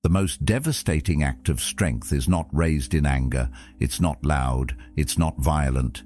The most devastating act of strength is not raised in anger, it's not loud, it's not violent.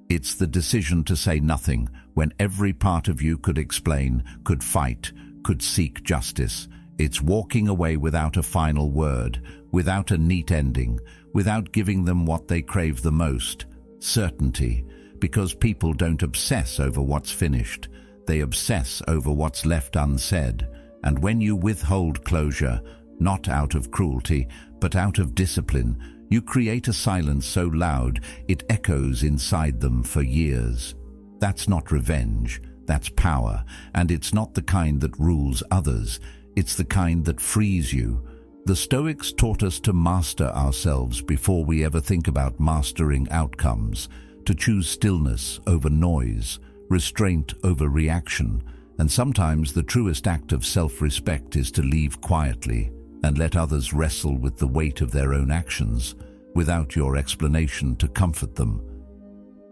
It's the decision to say nothing when every part of you could explain, could fight, could seek justice. It's walking away without a final word, without a neat ending, without giving them what they crave the most, certainty, because people don't obsess over what's finished. They obsess over what's left unsaid. And when you withhold closure, not out of cruelty, but out of discipline, you create a silence so loud it echoes inside them for years. That's not revenge, that's power, and it's not the kind that rules others, it's the kind that frees you. The Stoics taught us to master ourselves before we ever think about mastering outcomes, to choose stillness over noise, restraint over reaction, and sometimes the truest act of self-respect is to leave quietly and let others wrestle with the weight of their own actions, without your explanation to comfort them.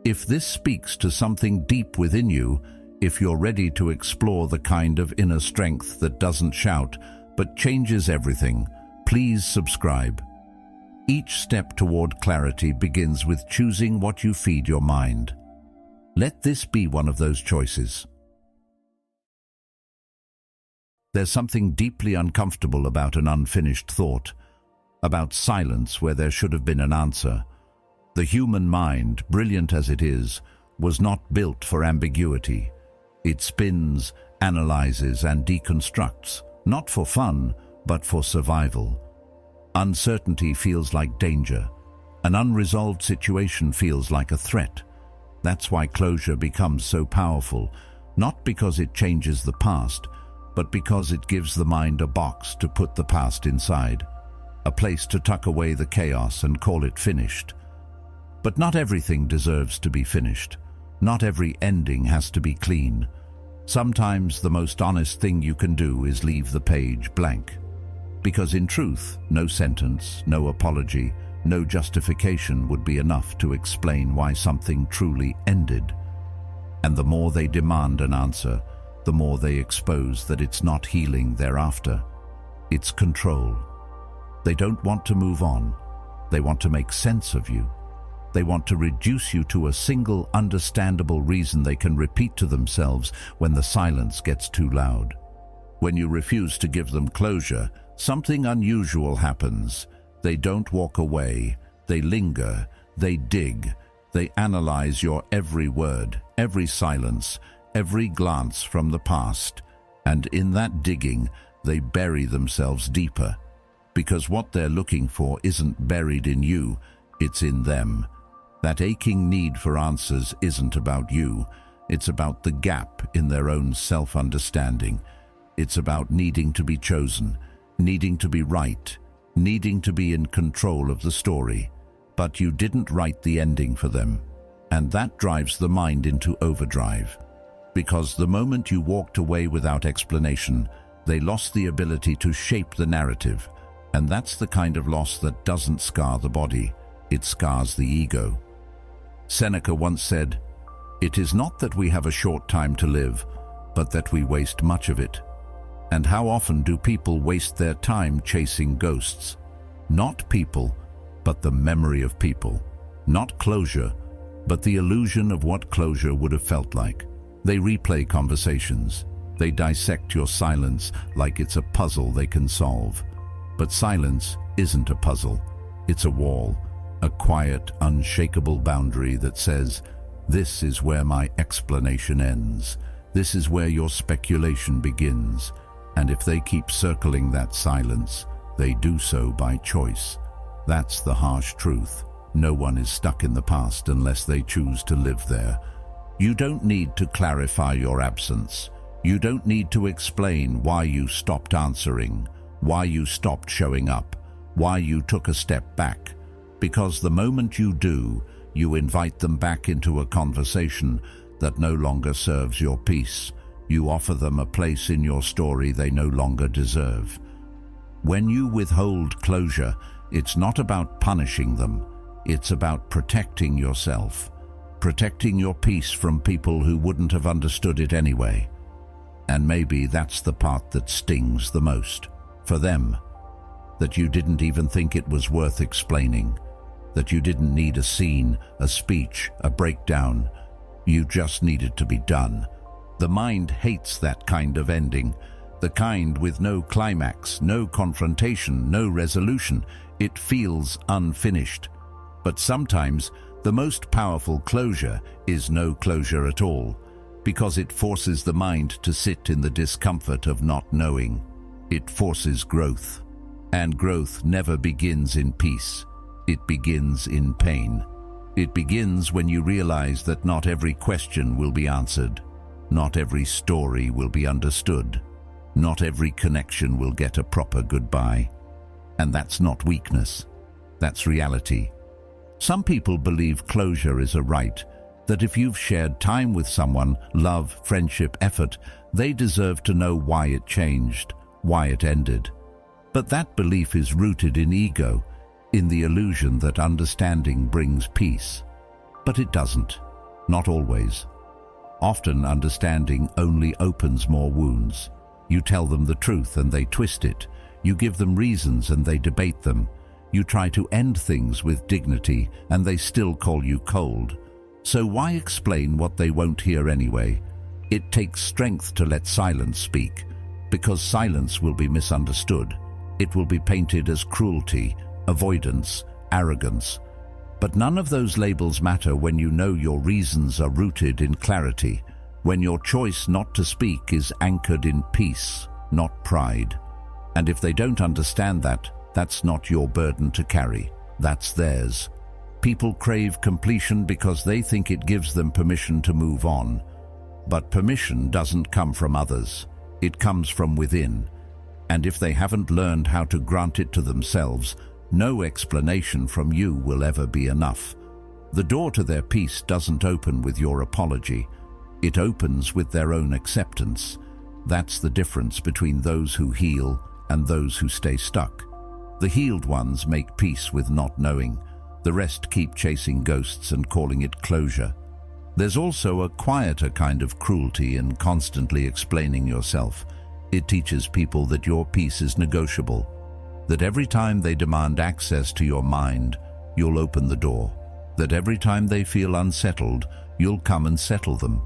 If this speaks to something deep within you, if you're ready to explore the kind of inner strength that doesn't shout but changes everything, please subscribe. Each step toward clarity begins with choosing what you feed your mind. Let this be one of those choices. There's something deeply uncomfortable about an unfinished thought, about silence where there should have been an answer. The human mind, brilliant as it is, was not built for ambiguity. It spins, analyzes, and deconstructs, not for fun, but for survival. Uncertainty feels like danger. An unresolved situation feels like a threat. That's why closure becomes so powerful, not because it changes the past, but because it gives the mind a box to put the past inside, a place to tuck away the chaos and call it finished. But not everything deserves to be finished. Not every ending has to be clean. Sometimes the most honest thing you can do is leave the page blank. Because in truth, no sentence, no apology, no justification would be enough to explain why something truly ended. And the more they demand an answer, the more they expose that it's not healing thereafter. It's control. They don't want to move on. They want to make sense of you. They want to reduce you to a single understandable reason they can repeat to themselves when the silence gets too loud. When you refuse to give them closure, something unusual happens. They don't walk away. They linger. They dig. They analyze your every word, every silence, every glance from the past. And in that digging, they bury themselves deeper. Because what they're looking for isn't buried in you, it's in them. That aching need for answers isn't about you. It's about the gap in their own self-understanding. It's about needing to be chosen, needing to be right, needing to be in control of the story. But you didn't write the ending for them. And that drives the mind into overdrive. Because the moment you walked away without explanation, they lost the ability to shape the narrative. And that's the kind of loss that doesn't scar the body, it scars the ego. Seneca once said, "It is not that we have a short time to live, but that we waste much of it." And how often do people waste their time chasing ghosts? Not people, but the memory of people. Not closure, but the illusion of what closure would have felt like. They replay conversations. They dissect your silence like it's a puzzle they can solve. But silence isn't a puzzle. It's a wall, a quiet, unshakable boundary that says, "This is where my explanation ends. This is where your speculation begins." And if they keep circling that silence, they do so by choice. That's the harsh truth. No one is stuck in the past unless they choose to live there. You don't need to clarify your absence. You don't need to explain why you stopped answering, why you stopped showing up, why you took a step back. Because the moment you do, you invite them back into a conversation that no longer serves your peace. You offer them a place in your story they no longer deserve. When you withhold closure, it's not about punishing them. It's about protecting yourself, protecting your peace from people who wouldn't have understood it anyway. And maybe that's the part that stings the most. For them, that you didn't even think it was worth explaining, that you didn't need a scene, a speech, a breakdown. You just needed to be done. The mind hates that kind of ending, the kind with no climax, no confrontation, no resolution. It feels unfinished. But sometimes the most powerful closure is no closure at all, because it forces the mind to sit in the discomfort of not knowing. It forces growth. And growth never begins in peace. It begins in pain. It begins when you realize that not every question will be answered. Not every story will be understood. Not every connection will get a proper goodbye. And that's not weakness. That's reality. Some people believe closure is a right, that if you've shared time with someone, love, friendship, effort, they deserve to know why it changed, why it ended. But that belief is rooted in ego, in the illusion that understanding brings peace. But it doesn't. Not always. Often understanding only opens more wounds. You tell them the truth and they twist it. You give them reasons and they debate them. You try to end things with dignity and they still call you cold. So why explain what they won't hear anyway? It takes strength to let silence speak, because silence will be misunderstood. It will be painted as cruelty, avoidance, arrogance. But none of those labels matter when you know your reasons are rooted in clarity, when your choice not to speak is anchored in peace, not pride. And if they don't understand that, that's not your burden to carry. That's theirs. People crave completion because they think it gives them permission to move on. But permission doesn't come from others. It comes from within. And if they haven't learned how to grant it to themselves, no explanation from you will ever be enough. The door to their peace doesn't open with your apology. It opens with their own acceptance. That's the difference between those who heal and those who stay stuck. The healed ones make peace with not knowing. The rest keep chasing ghosts and calling it closure. There's also a quieter kind of cruelty in constantly explaining yourself. It teaches people that your peace is negotiable, that every time they demand access to your mind, you'll open the door, that every time they feel unsettled, you'll come and settle them.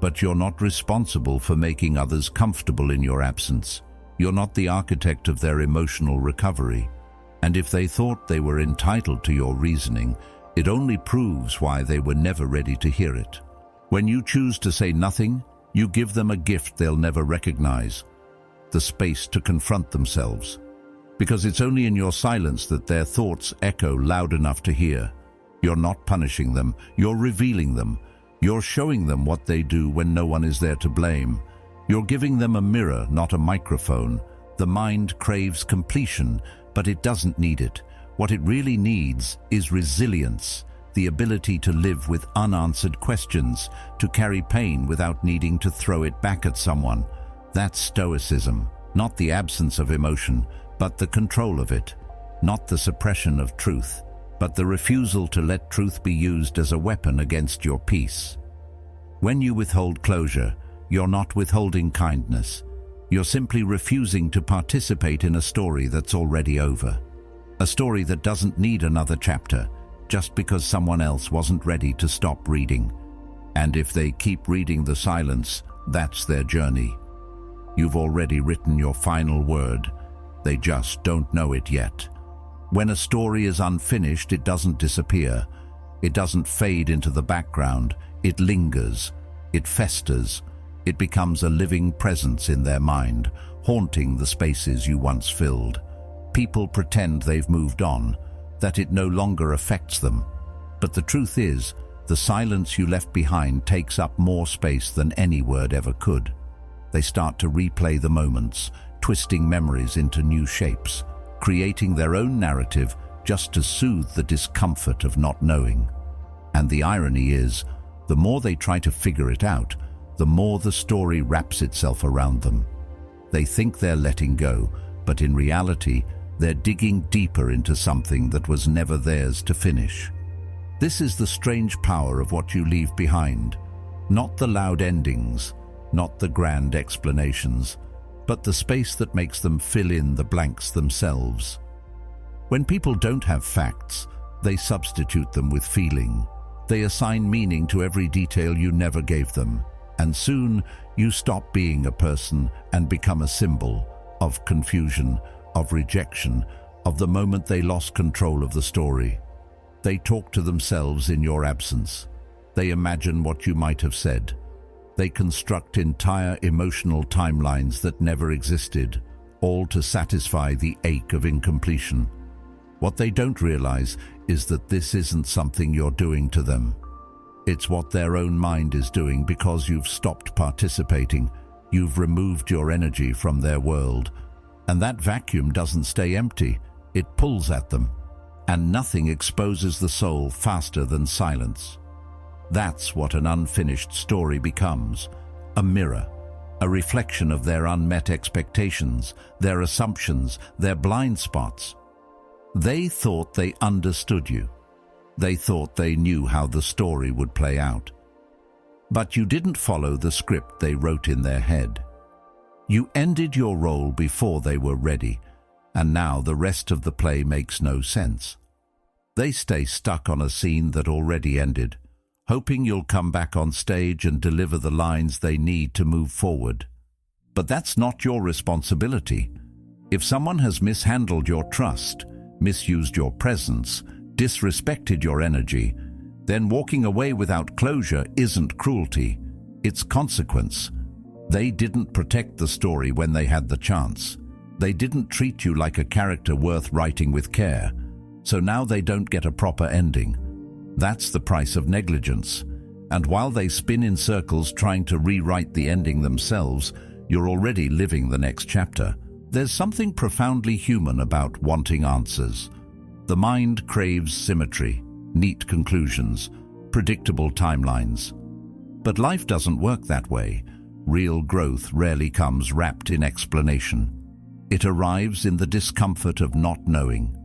But you're not responsible for making others comfortable in your absence. You're not the architect of their emotional recovery. And if they thought they were entitled to your reasoning, it only proves why they were never ready to hear it. When you choose to say nothing, you give them a gift they'll never recognize, the space to confront themselves. Because it's only in your silence that their thoughts echo loud enough to hear. You're not punishing them, you're revealing them. You're showing them what they do when no one is there to blame. You're giving them a mirror, not a microphone. The mind craves completion, but it doesn't need it. What it really needs is resilience, the ability to live with unanswered questions, to carry pain without needing to throw it back at someone. That's Stoicism, not the absence of emotion, but the control of it, not the suppression of truth, but the refusal to let truth be used as a weapon against your peace. When you withhold closure, you're not withholding kindness. You're simply refusing to participate in a story that's already over. A story that doesn't need another chapter, just because someone else wasn't ready to stop reading. And if they keep reading the silence, that's their journey. You've already written your final word. They just don't know it yet. When a story is unfinished, it doesn't disappear. It doesn't fade into the background. It lingers. It festers. It becomes a living presence in their mind, haunting the spaces you once filled. People pretend they've moved on, that it no longer affects them. But the truth is, the silence you left behind takes up more space than any word ever could. They start to replay the moments, twisting memories into new shapes, creating their own narrative just to soothe the discomfort of not knowing. And the irony is, the more they try to figure it out, the more the story wraps itself around them. They think they're letting go, but in reality, they're digging deeper into something that was never theirs to finish. This is the strange power of what you leave behind. Not the loud endings, not the grand explanations, but the space that makes them fill in the blanks themselves. When people don't have facts, they substitute them with feeling. They assign meaning to every detail you never gave them. And soon, you stop being a person and become a symbol of confusion, of rejection, of the moment they lost control of the story. They talk to themselves in your absence. They imagine what you might have said. They construct entire emotional timelines that never existed, all to satisfy the ache of incompletion. What they don't realize is that this isn't something you're doing to them. It's what their own mind is doing because you've stopped participating. You've removed your energy from their world. And that vacuum doesn't stay empty. It pulls at them. And nothing exposes the soul faster than silence. That's what an unfinished story becomes. A mirror. A reflection of their unmet expectations, their assumptions, their blind spots. They thought they understood you. They thought they knew how the story would play out. But you didn't follow the script they wrote in their head. You ended your role before they were ready, and now the rest of the play makes no sense. They stay stuck on a scene that already ended, hoping you'll come back on stage and deliver the lines they need to move forward. But that's not your responsibility. If someone has mishandled your trust, misused your presence, disrespected your energy, then walking away without closure isn't cruelty, it's consequence. They didn't protect the story when they had the chance. They didn't treat you like a character worth writing with care, so now they don't get a proper ending. That's the price of negligence. And while they spin in circles trying to rewrite the ending themselves, you're already living the next chapter. There's something profoundly human about wanting answers. The mind craves symmetry, neat conclusions, predictable timelines. But life doesn't work that way. Real growth rarely comes wrapped in explanation. It arrives in the discomfort of not knowing.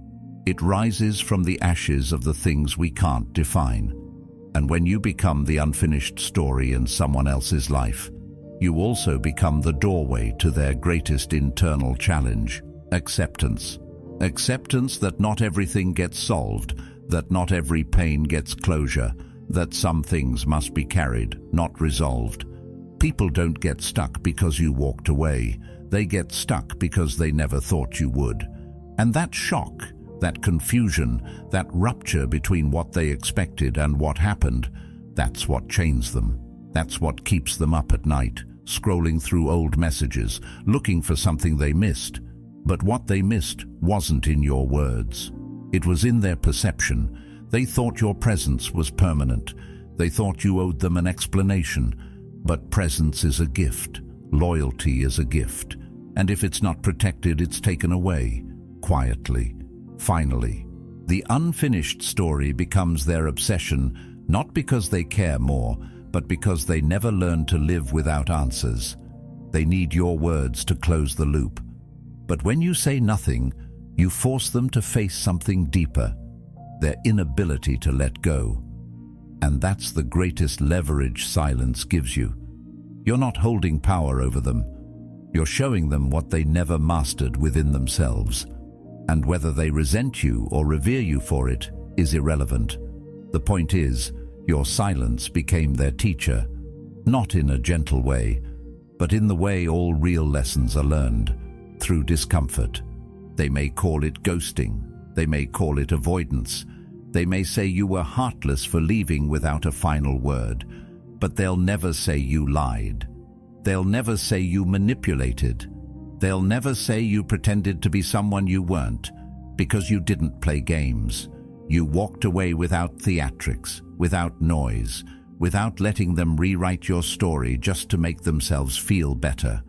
It rises from the ashes of the things we can't define. And when you become the unfinished story in someone else's life, you also become the doorway to their greatest internal challenge: acceptance. Acceptance that not everything gets solved, that not every pain gets closure, that some things must be carried, not resolved. People don't get stuck because you walked away. They get stuck because they never thought you would. And that shock, that confusion, that rupture between what they expected and what happened, that's what chains them. That's what keeps them up at night, scrolling through old messages, looking for something they missed. But what they missed wasn't in your words. It was in their perception. They thought your presence was permanent. They thought you owed them an explanation. But presence is a gift. Loyalty is a gift. And if it's not protected, it's taken away, quietly. Finally, the unfinished story becomes their obsession, not because they care more, but because they never learned to live without answers. They need your words to close the loop. But when you say nothing, you force them to face something deeper, their inability to let go. And that's the greatest leverage silence gives you. You're not holding power over them. You're showing them what they never mastered within themselves. And whether they resent you or revere you for it is irrelevant. The point is, your silence became their teacher, not in a gentle way, but in the way all real lessons are learned, through discomfort. They may call it ghosting. They may call it avoidance. They may say you were heartless for leaving without a final word, but they'll never say you lied. They'll never say you manipulated. They'll never say you pretended to be someone you weren't, because you didn't play games. You walked away without theatrics, without noise, without letting them rewrite your story just to make themselves feel better.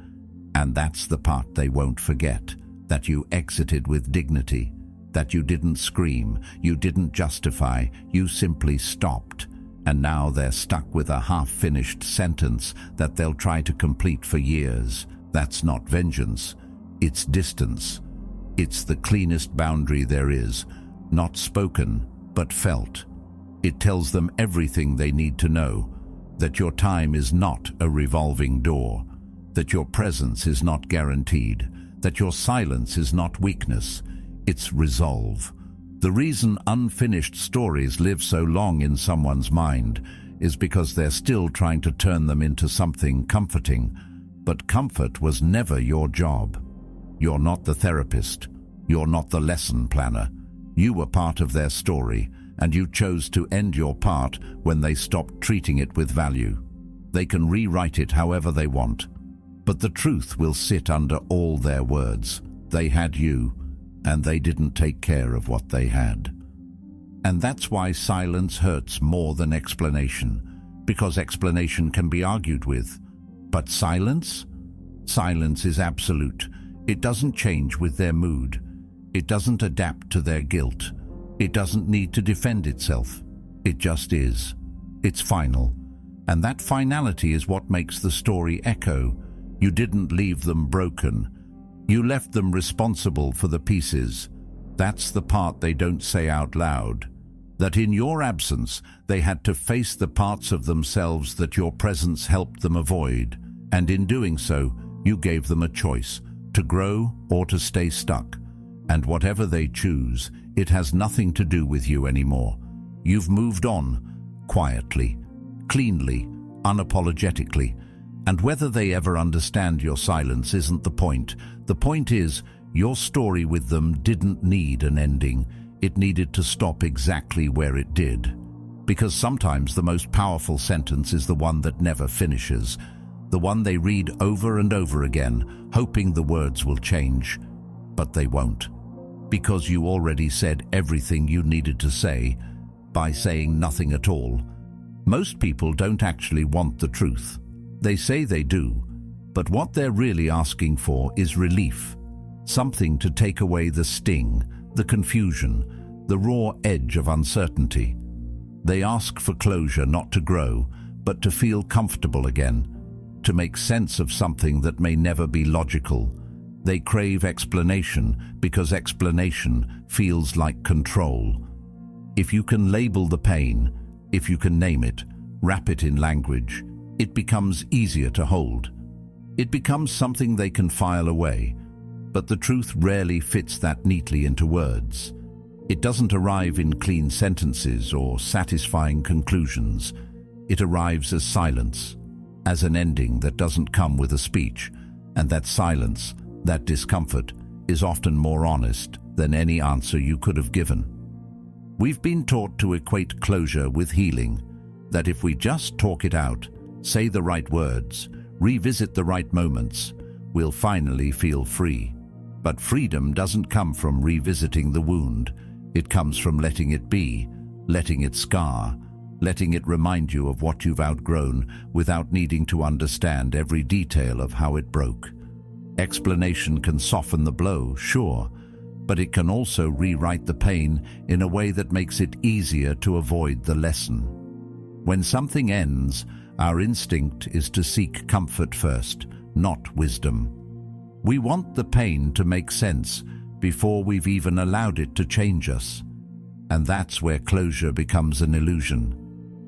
And that's the part they won't forget, that you exited with dignity, that you didn't scream, you didn't justify, you simply stopped. And now they're stuck with a half-finished sentence that they'll try to complete for years. That's not vengeance, it's distance. It's the cleanest boundary there is, not spoken, but felt. It tells them everything they need to know, that your time is not a revolving door, that your presence is not guaranteed, that your silence is not weakness. It's resolve. The reason unfinished stories live so long in someone's mind is because they're still trying to turn them into something comforting. But comfort was never your job. You're not the therapist. You're not the lesson planner. You were part of their story, and you chose to end your part when they stopped treating it with value. They can rewrite it however they want, but the truth will sit under all their words. They had you, and they didn't take care of what they had. And that's why silence hurts more than explanation, because explanation can be argued with. But silence? Silence is absolute. It doesn't change with their mood. It doesn't adapt to their guilt. It doesn't need to defend itself. It just is. It's final. And that finality is what makes the story echo. You didn't leave them broken. You left them responsible for the pieces. That's the part they don't say out loud. That in your absence, they had to face the parts of themselves that your presence helped them avoid. And in doing so, you gave them a choice, to grow or to stay stuck. And whatever they choose, it has nothing to do with you anymore. You've moved on, quietly, cleanly, unapologetically. And whether they ever understand your silence isn't the point. The point is, your story with them didn't need an ending. It needed to stop exactly where it did. Because sometimes the most powerful sentence is the one that never finishes, the one they read over and over again, hoping the words will change. But they won't. Because you already said everything you needed to say by saying nothing at all. Most people don't actually want the truth. They say they do, but what they're really asking for is relief. Something to take away the sting, the confusion, the raw edge of uncertainty. They ask for closure, not to grow, but to feel comfortable again, to make sense of something that may never be logical. They crave explanation because explanation feels like control. If you can label the pain, if you can name it, wrap it in language, it becomes easier to hold. It becomes something they can file away. But the truth rarely fits that neatly into words. It doesn't arrive in clean sentences or satisfying conclusions. It arrives as silence, as an ending that doesn't come with a speech. And that silence, that discomfort, is often more honest than any answer you could have given. We've been taught to equate closure with healing, that if we just talk it out, say the right words, revisit the right moments, we'll finally feel free. But freedom doesn't come from revisiting the wound. It comes from letting it be, letting it scar, letting it remind you of what you've outgrown without needing to understand every detail of how it broke. Explanation can soften the blow, sure, but it can also rewrite the pain in a way that makes it easier to avoid the lesson. When something ends, our instinct is to seek comfort first, not wisdom. We want the pain to make sense before we've even allowed it to change us. And that's where closure becomes an illusion.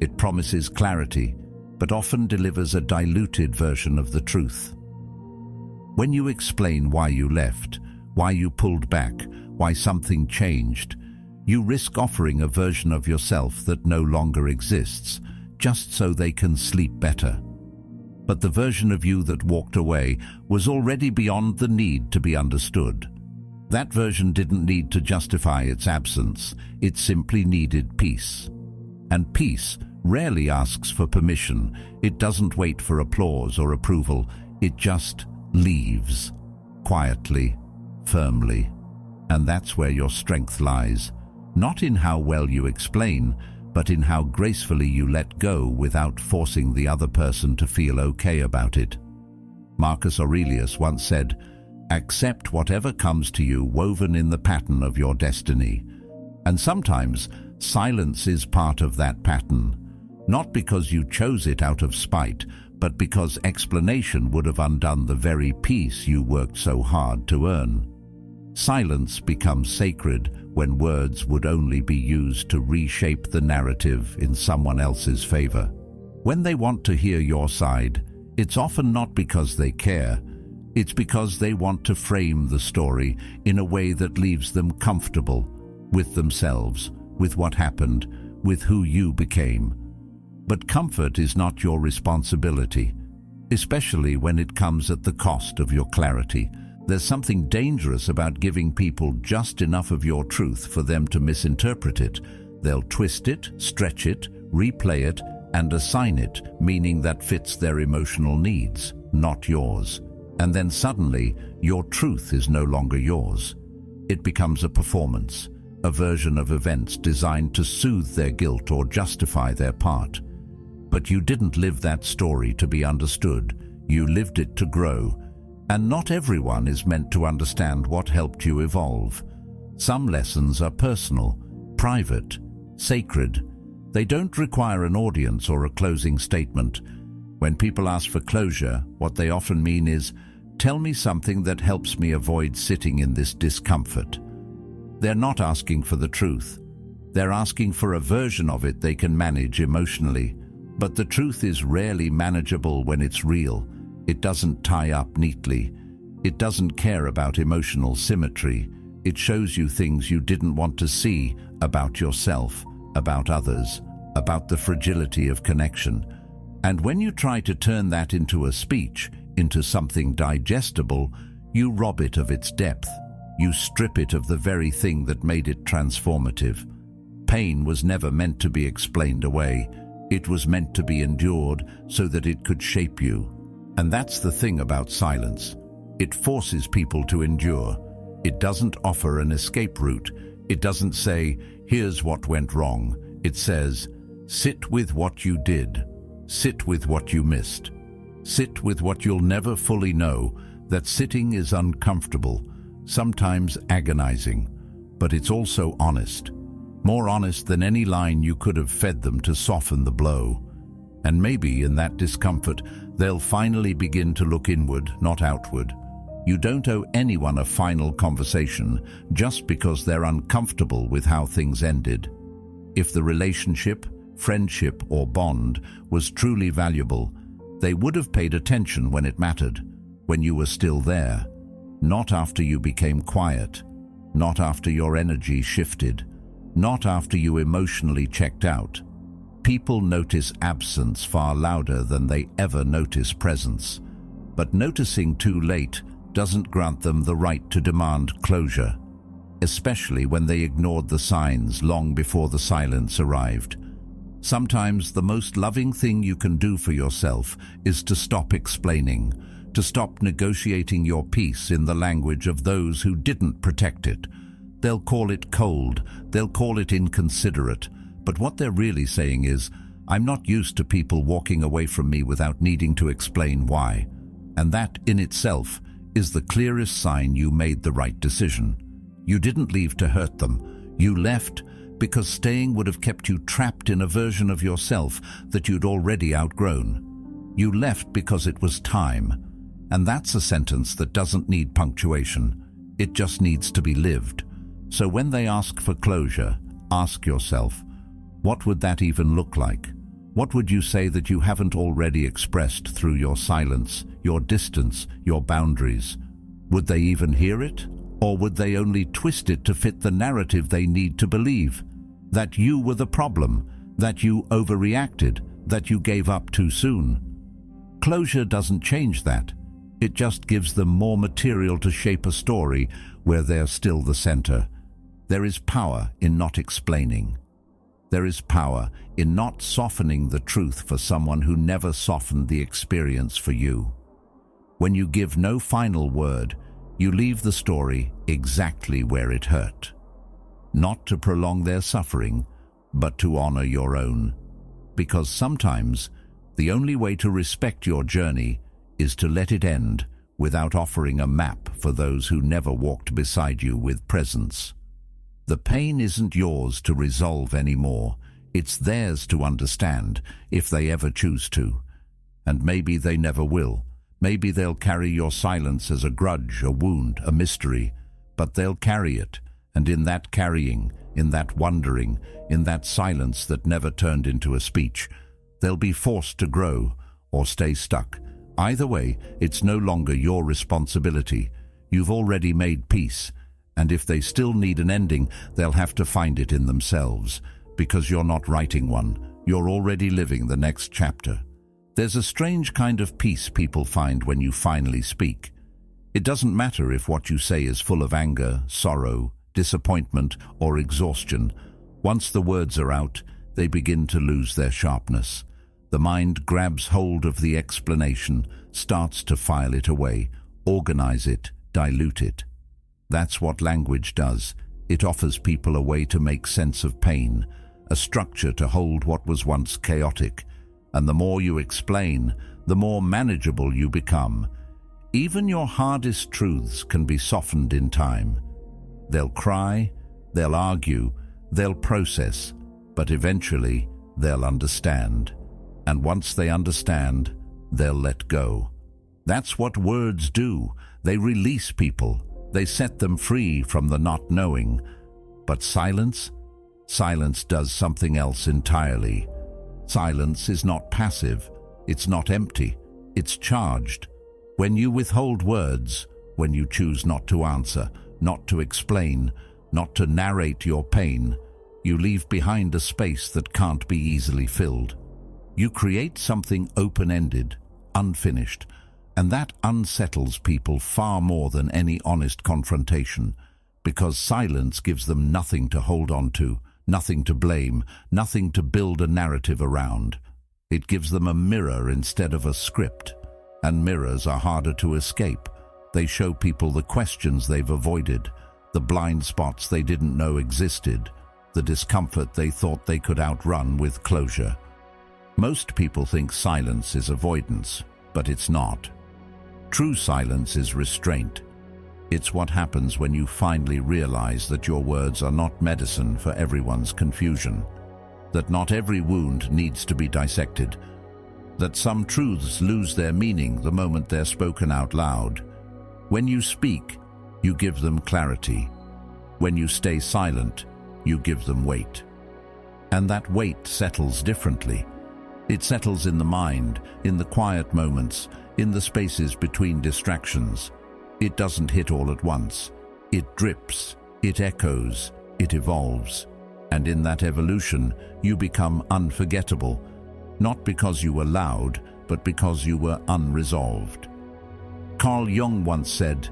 It promises clarity, but often delivers a diluted version of the truth. When you explain why you left, why you pulled back, why something changed, you risk offering a version of yourself that no longer exists, just so they can sleep better. But the version of you that walked away was already beyond the need to be understood. That version didn't need to justify its absence, it simply needed peace. And peace rarely asks for permission, it doesn't wait for applause or approval, it just leaves, quietly, firmly. And that's where your strength lies, not in how well you explain, but in how gracefully you let go without forcing the other person to feel okay about it. Marcus Aurelius once said, "Accept whatever comes to you woven in the pattern of your destiny." And sometimes silence is part of that pattern, not because you chose it out of spite, but because explanation would have undone the very peace you worked so hard to earn. Silence becomes sacred when words would only be used to reshape the narrative in someone else's favor. When they want to hear your side, it's often not because they care, It's because they want to frame the story in a way that leaves them comfortable with themselves, with what happened, with who you became. But comfort is not your responsibility, especially when it comes at the cost of your clarity. There's something dangerous about giving people just enough of your truth for them to misinterpret it. They'll twist it, stretch it, replay it, and assign it meaning that fits their emotional needs, not yours. And then suddenly, your truth is no longer yours. It becomes a performance, a version of events designed to soothe their guilt or justify their part. But you didn't live that story to be understood. You lived it to grow. And not everyone is meant to understand what helped you evolve. Some lessons are personal, private, sacred. They don't require an audience or a closing statement. When people ask for closure, what they often mean is, "Tell me something that helps me avoid sitting in this discomfort." They're not asking for the truth. They're asking for a version of it they can manage emotionally. But the truth is rarely manageable when it's real. It doesn't tie up neatly. It doesn't care about emotional symmetry. It shows you things you didn't want to see about yourself, about others, about the fragility of connection. And when you try to turn that into a speech, into something digestible, you rob it of its depth. You strip it of the very thing that made it transformative. Pain was never meant to be explained away. It was meant to be endured so that it could shape you. And that's the thing about silence. It forces people to endure. It doesn't offer an escape route. It doesn't say, "Here's what went wrong." It says, "Sit with what you did. Sit with what you missed. Sit with what you'll never fully know." That sitting is uncomfortable, sometimes agonizing, but it's also honest. More honest than any line you could have fed them to soften the blow. And maybe in that discomfort, they'll finally begin to look inward, not outward. You don't owe anyone a final conversation just because they're uncomfortable with how things ended. If the relationship, friendship, or bond was truly valuable, they would have paid attention when it mattered, when you were still there, not after you became quiet, not after your energy shifted, not after you emotionally checked out. People notice absence far louder than they ever notice presence. But noticing too late doesn't grant them the right to demand closure, especially when they ignored the signs long before the silence arrived. Sometimes the most loving thing you can do for yourself is to stop explaining, to stop negotiating your peace in the language of those who didn't protect it. They'll call it cold, they'll call it inconsiderate, but what they're really saying is, "I'm not used to people walking away from me without needing to explain why." And that in itself is the clearest sign you made the right decision. You didn't leave to hurt them. You left because staying would have kept you trapped in a version of yourself that you'd already outgrown. You left because it was time. And that's a sentence that doesn't need punctuation. It just needs to be lived. So when they ask for closure, ask yourself, what would that even look like? What would you say that you haven't already expressed through your silence, your distance, your boundaries? Would they even hear it? Or would they only twist it to fit the narrative they need to believe? That you were the problem, that you overreacted, that you gave up too soon. Closure doesn't change that. It just gives them more material to shape a story where they're still the center. There is power in not explaining. There is power in not softening the truth for someone who never softened the experience for you. When you give no final word, you leave the story exactly where it hurt. Not to prolong their suffering, but to honor your own. Because sometimes the only way to respect your journey is to let it end without offering a map for those who never walked beside you with presence. The pain isn't yours to resolve anymore. It's theirs to understand, if they ever choose to. And maybe they never will. Maybe they'll carry your silence as a grudge, a wound, a mystery. But they'll carry it, and in that carrying, in that wondering, in that silence that never turned into a speech, they'll be forced to grow or stay stuck, Either way, it's no longer your responsibility. You've already made peace, and if they still need an ending, they'll have to find it in themselves, because you're not writing one. You're already living the next chapter. There's a strange kind of peace people find when you finally speak. It doesn't matter if what you say is full of anger, sorrow, disappointment, or exhaustion. Once the words are out, they begin to lose their sharpness. The mind grabs hold of the explanation, starts to file it away, organize it, dilute it. That's what language does. It offers people a way to make sense of pain, a structure to hold what was once chaotic. And the more you explain, the more manageable you become. Even your hardest truths can be softened in time. They'll cry, they'll argue, they'll process, but eventually they'll understand. And once they understand, they'll let go. That's what words do. They release people. They set them free from the not knowing. But silence? Silence does something else entirely. Silence is not passive. It's not empty. It's charged. When you withhold words, when you choose not to answer, not to explain, not to narrate your pain, you leave behind a space that can't be easily filled. You create something open-ended, unfinished, and that unsettles people far more than any honest confrontation, because silence gives them nothing to hold on to, nothing to blame, nothing to build a narrative around. It gives them a mirror instead of a script, and mirrors are harder to escape. They show people the questions they've avoided, the blind spots they didn't know existed, the discomfort they thought they could outrun with closure. Most people think silence is avoidance, but it's not. True silence is restraint. It's what happens when you finally realize that your words are not medicine for everyone's confusion, that not every wound needs to be dissected, that some truths lose their meaning the moment they're spoken out loud. When you speak, you give them clarity. When you stay silent, you give them weight. And that weight settles differently. It settles in the mind, in the quiet moments, in the spaces between distractions. It doesn't hit all at once. It drips, it echoes, it evolves. And in that evolution, you become unforgettable, not because you were loud, but because you were unresolved. Carl Jung once said,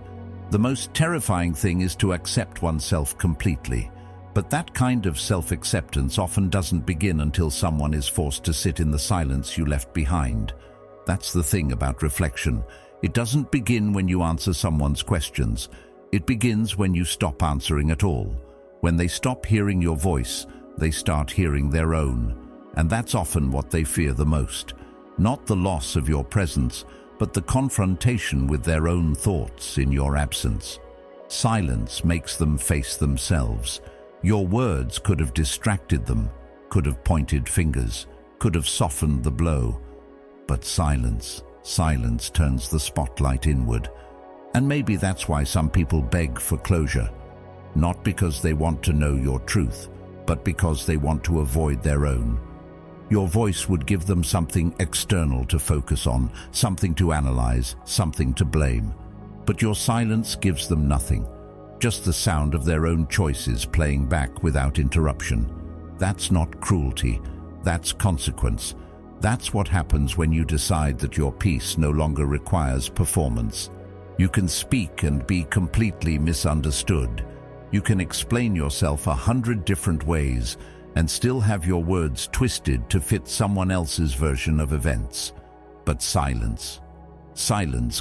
"The most terrifying thing is to accept oneself completely." But that kind of self-acceptance often doesn't begin until someone is forced to sit in the silence you left behind. That's the thing about reflection. It doesn't begin when you answer someone's questions. It begins when you stop answering at all. When they stop hearing your voice, they start hearing their own. And that's often what they fear the most. Not the loss of your presence, but the confrontation with their own thoughts in your absence. Silence makes them face themselves. Your words could have distracted them, could have pointed fingers, could have softened the blow. But silence turns the spotlight inward. And maybe that's why some people beg for closure. Not because they want to know your truth, but because they want to avoid their own. Your voice would give them something external to focus on, something to analyze, something to blame. But your silence gives them nothing. Just the sound of their own choices playing back without interruption. That's not cruelty, that's consequence. That's what happens when you decide that your peace no longer requires performance. You can speak and be completely misunderstood. You can explain yourself 100 different ways and still have your words twisted to fit someone else's version of events. But silence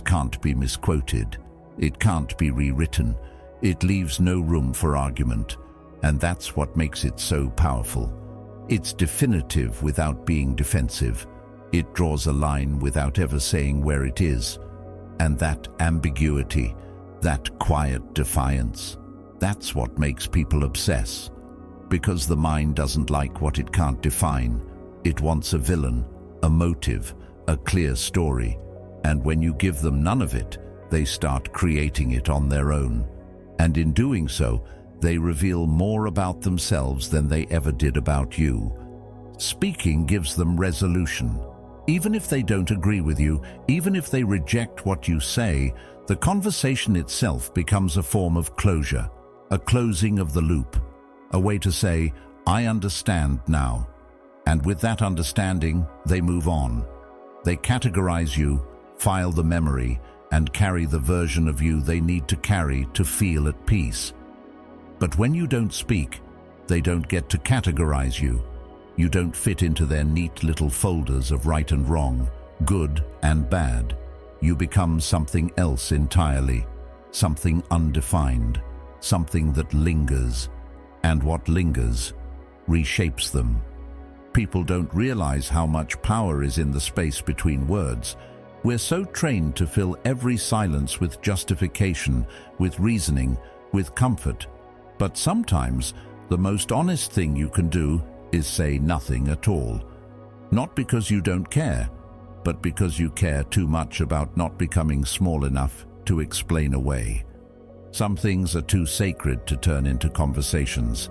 can't be misquoted. It can't be rewritten. It leaves no room for argument, and that's what makes it so powerful. It's definitive without being defensive. It draws a line without ever saying where it is. And that ambiguity, that quiet defiance, that's what makes people obsess. Because the mind doesn't like what it can't define. It wants a villain, a motive, a clear story. And when you give them none of it, they start creating it on their own. And in doing so, they reveal more about themselves than they ever did about you. Speaking gives them resolution. Even if they don't agree with you, even if they reject what you say, the conversation itself becomes a form of closure, a closing of the loop, a way to say, I understand now. And with that understanding, they move on. They categorize you, file the memory, and carry the version of you they need to carry to feel at peace. But when you don't speak, they don't get to categorize you. You don't fit into their neat little folders of right and wrong, good and bad. You become something else entirely, something undefined, something that lingers. And what lingers reshapes them. People don't realize how much power is in the space between words. We're so trained to fill every silence with justification, with reasoning, with comfort. But sometimes the most honest thing you can do is say nothing at all. Not because you don't care, but because you care too much about not becoming small enough to explain away. Some things are too sacred to turn into conversations.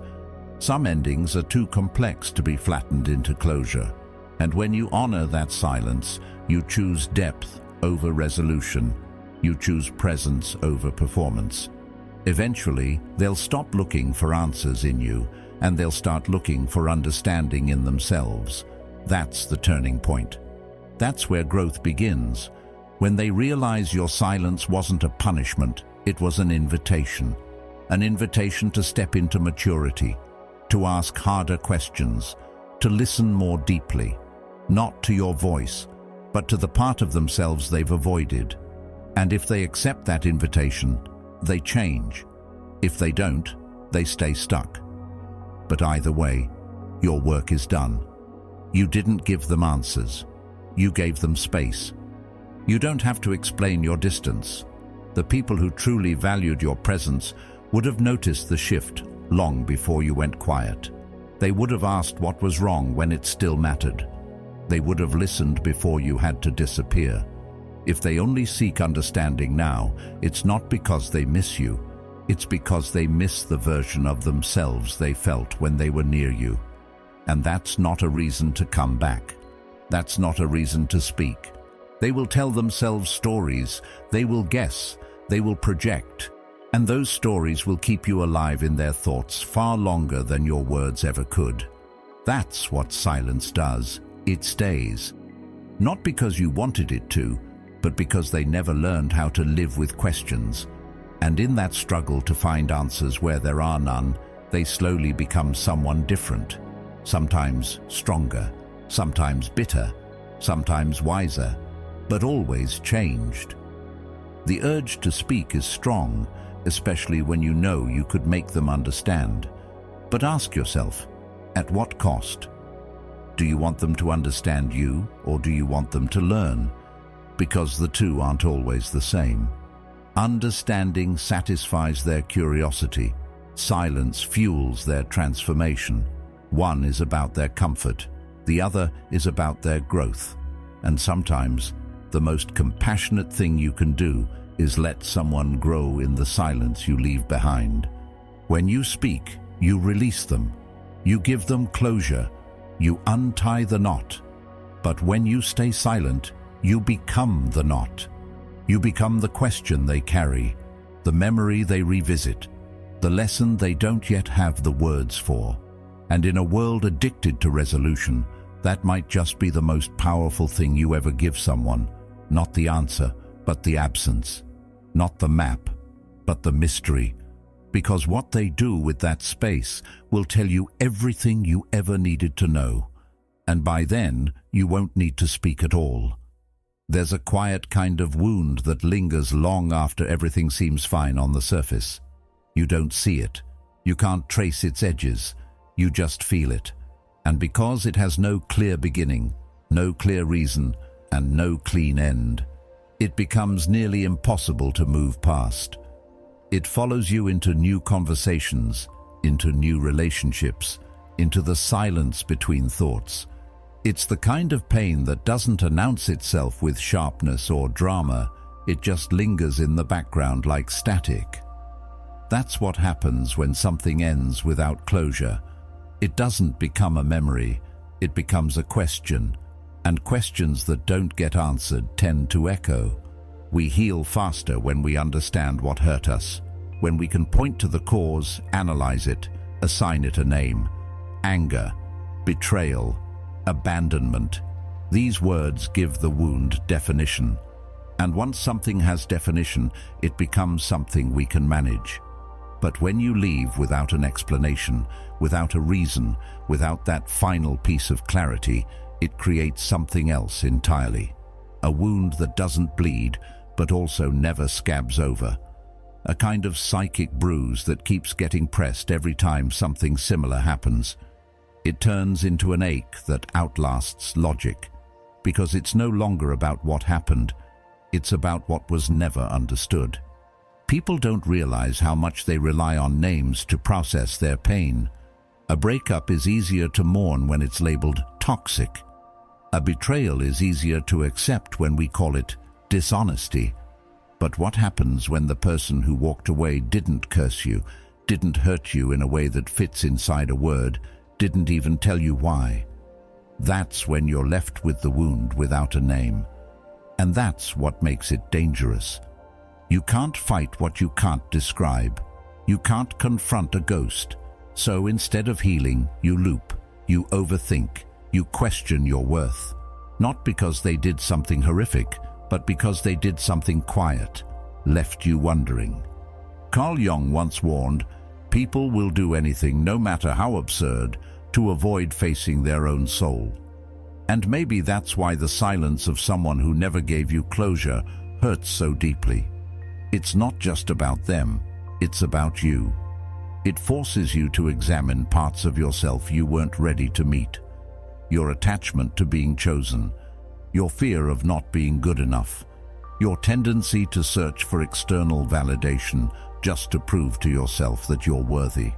Some endings are too complex to be flattened into closure. And when you honor that silence, you choose depth over resolution. You choose presence over performance. Eventually, they'll stop looking for answers in you, and they'll start looking for understanding in themselves. That's the turning point. That's where growth begins. When they realize your silence wasn't a punishment, it was an invitation to step into maturity, to ask harder questions, to listen more deeply, not to your voice, but to the part of themselves they've avoided. And if they accept that invitation, they change. If they don't, they stay stuck. But either way, your work is done. You didn't give them answers. You gave them space. You don't have to explain your distance. The people who truly valued your presence would have noticed the shift long before you went quiet. They would have asked what was wrong when it still mattered. They would have listened before you had to disappear. If they only seek understanding now, it's not because they miss you. It's because they miss the version of themselves they felt when they were near you. And that's not a reason to come back. That's not a reason to speak. They will tell themselves stories. They will guess. They will project. And those stories will keep you alive in their thoughts far longer than your words ever could. That's what silence does. It stays. Not because you wanted it to, but because they never learned how to live with questions. And in that struggle to find answers where there are none, they slowly become someone different. Sometimes stronger, sometimes bitter, sometimes wiser, but always changed. The urge to speak is strong, especially when you know you could make them understand. But ask yourself, at what cost? Do you want them to understand you, or do you want them to learn? Because the two aren't always the same. Understanding satisfies their curiosity. Silence fuels their transformation. One is about their comfort. The other is about their growth. And sometimes, the most compassionate thing you can do is let someone grow in the silence you leave behind. When you speak, you release them. You give them closure. You untie the knot. But when you stay silent, you become the knot. You become the question they carry, the memory they revisit, the lesson they don't yet have the words for. And in a world addicted to resolution, that might just be the most powerful thing you ever give someone. Not the answer, but the absence. Not the map, but the mystery. Because what they do with that space will tell you everything you ever needed to know. And by then, you won't need to speak at all. There's a quiet kind of wound that lingers long after everything seems fine on the surface. You don't see it. You can't trace its edges. You just feel it. And because it has no clear beginning, no clear reason, and no clean end, it becomes nearly impossible to move past. It follows you into new conversations, into new relationships, into the silence between thoughts. It's the kind of pain that doesn't announce itself with sharpness or drama. It just lingers in the background like static. That's what happens when something ends without closure. It doesn't become a memory. It becomes a question. and questions that don't get answered tend to echo. We heal faster when we understand what hurt us, when we can point to the cause, analyze it, assign it a name. Anger, betrayal, abandonment. These words give the wound definition. And once something has definition, it becomes something we can manage. But when you leave without an explanation, without a reason, without that final piece of clarity, it creates something else entirely. A wound that doesn't bleed, but also never scabs over. A kind of psychic bruise that keeps getting pressed every time something similar happens. It turns into an ache that outlasts logic, because it's no longer about what happened, it's about what was never understood. People don't realize how much they rely on names to process their pain. A breakup is easier to mourn when it's labeled toxic. A betrayal is easier to accept when we call it dishonesty. But what happens when the person who walked away didn't curse you, didn't hurt you in a way that fits inside a word, didn't even tell you why? That's when you're left with the wound without a name. And that's what makes it dangerous. You can't fight what you can't describe. You can't confront a ghost. So instead of healing, you loop, you overthink, you question your worth. Not because they did something horrific, but because they did something quiet, left you wondering. Carl Jung once warned, people will do anything, no matter how absurd, to avoid facing their own soul. And maybe that's why the silence of someone who never gave you closure hurts so deeply. It's not just about them, it's about you. It forces you to examine parts of yourself you weren't ready to meet. Your attachment to being chosen, your fear of not being good enough, your tendency to search for external validation just to prove to yourself that you're worthy.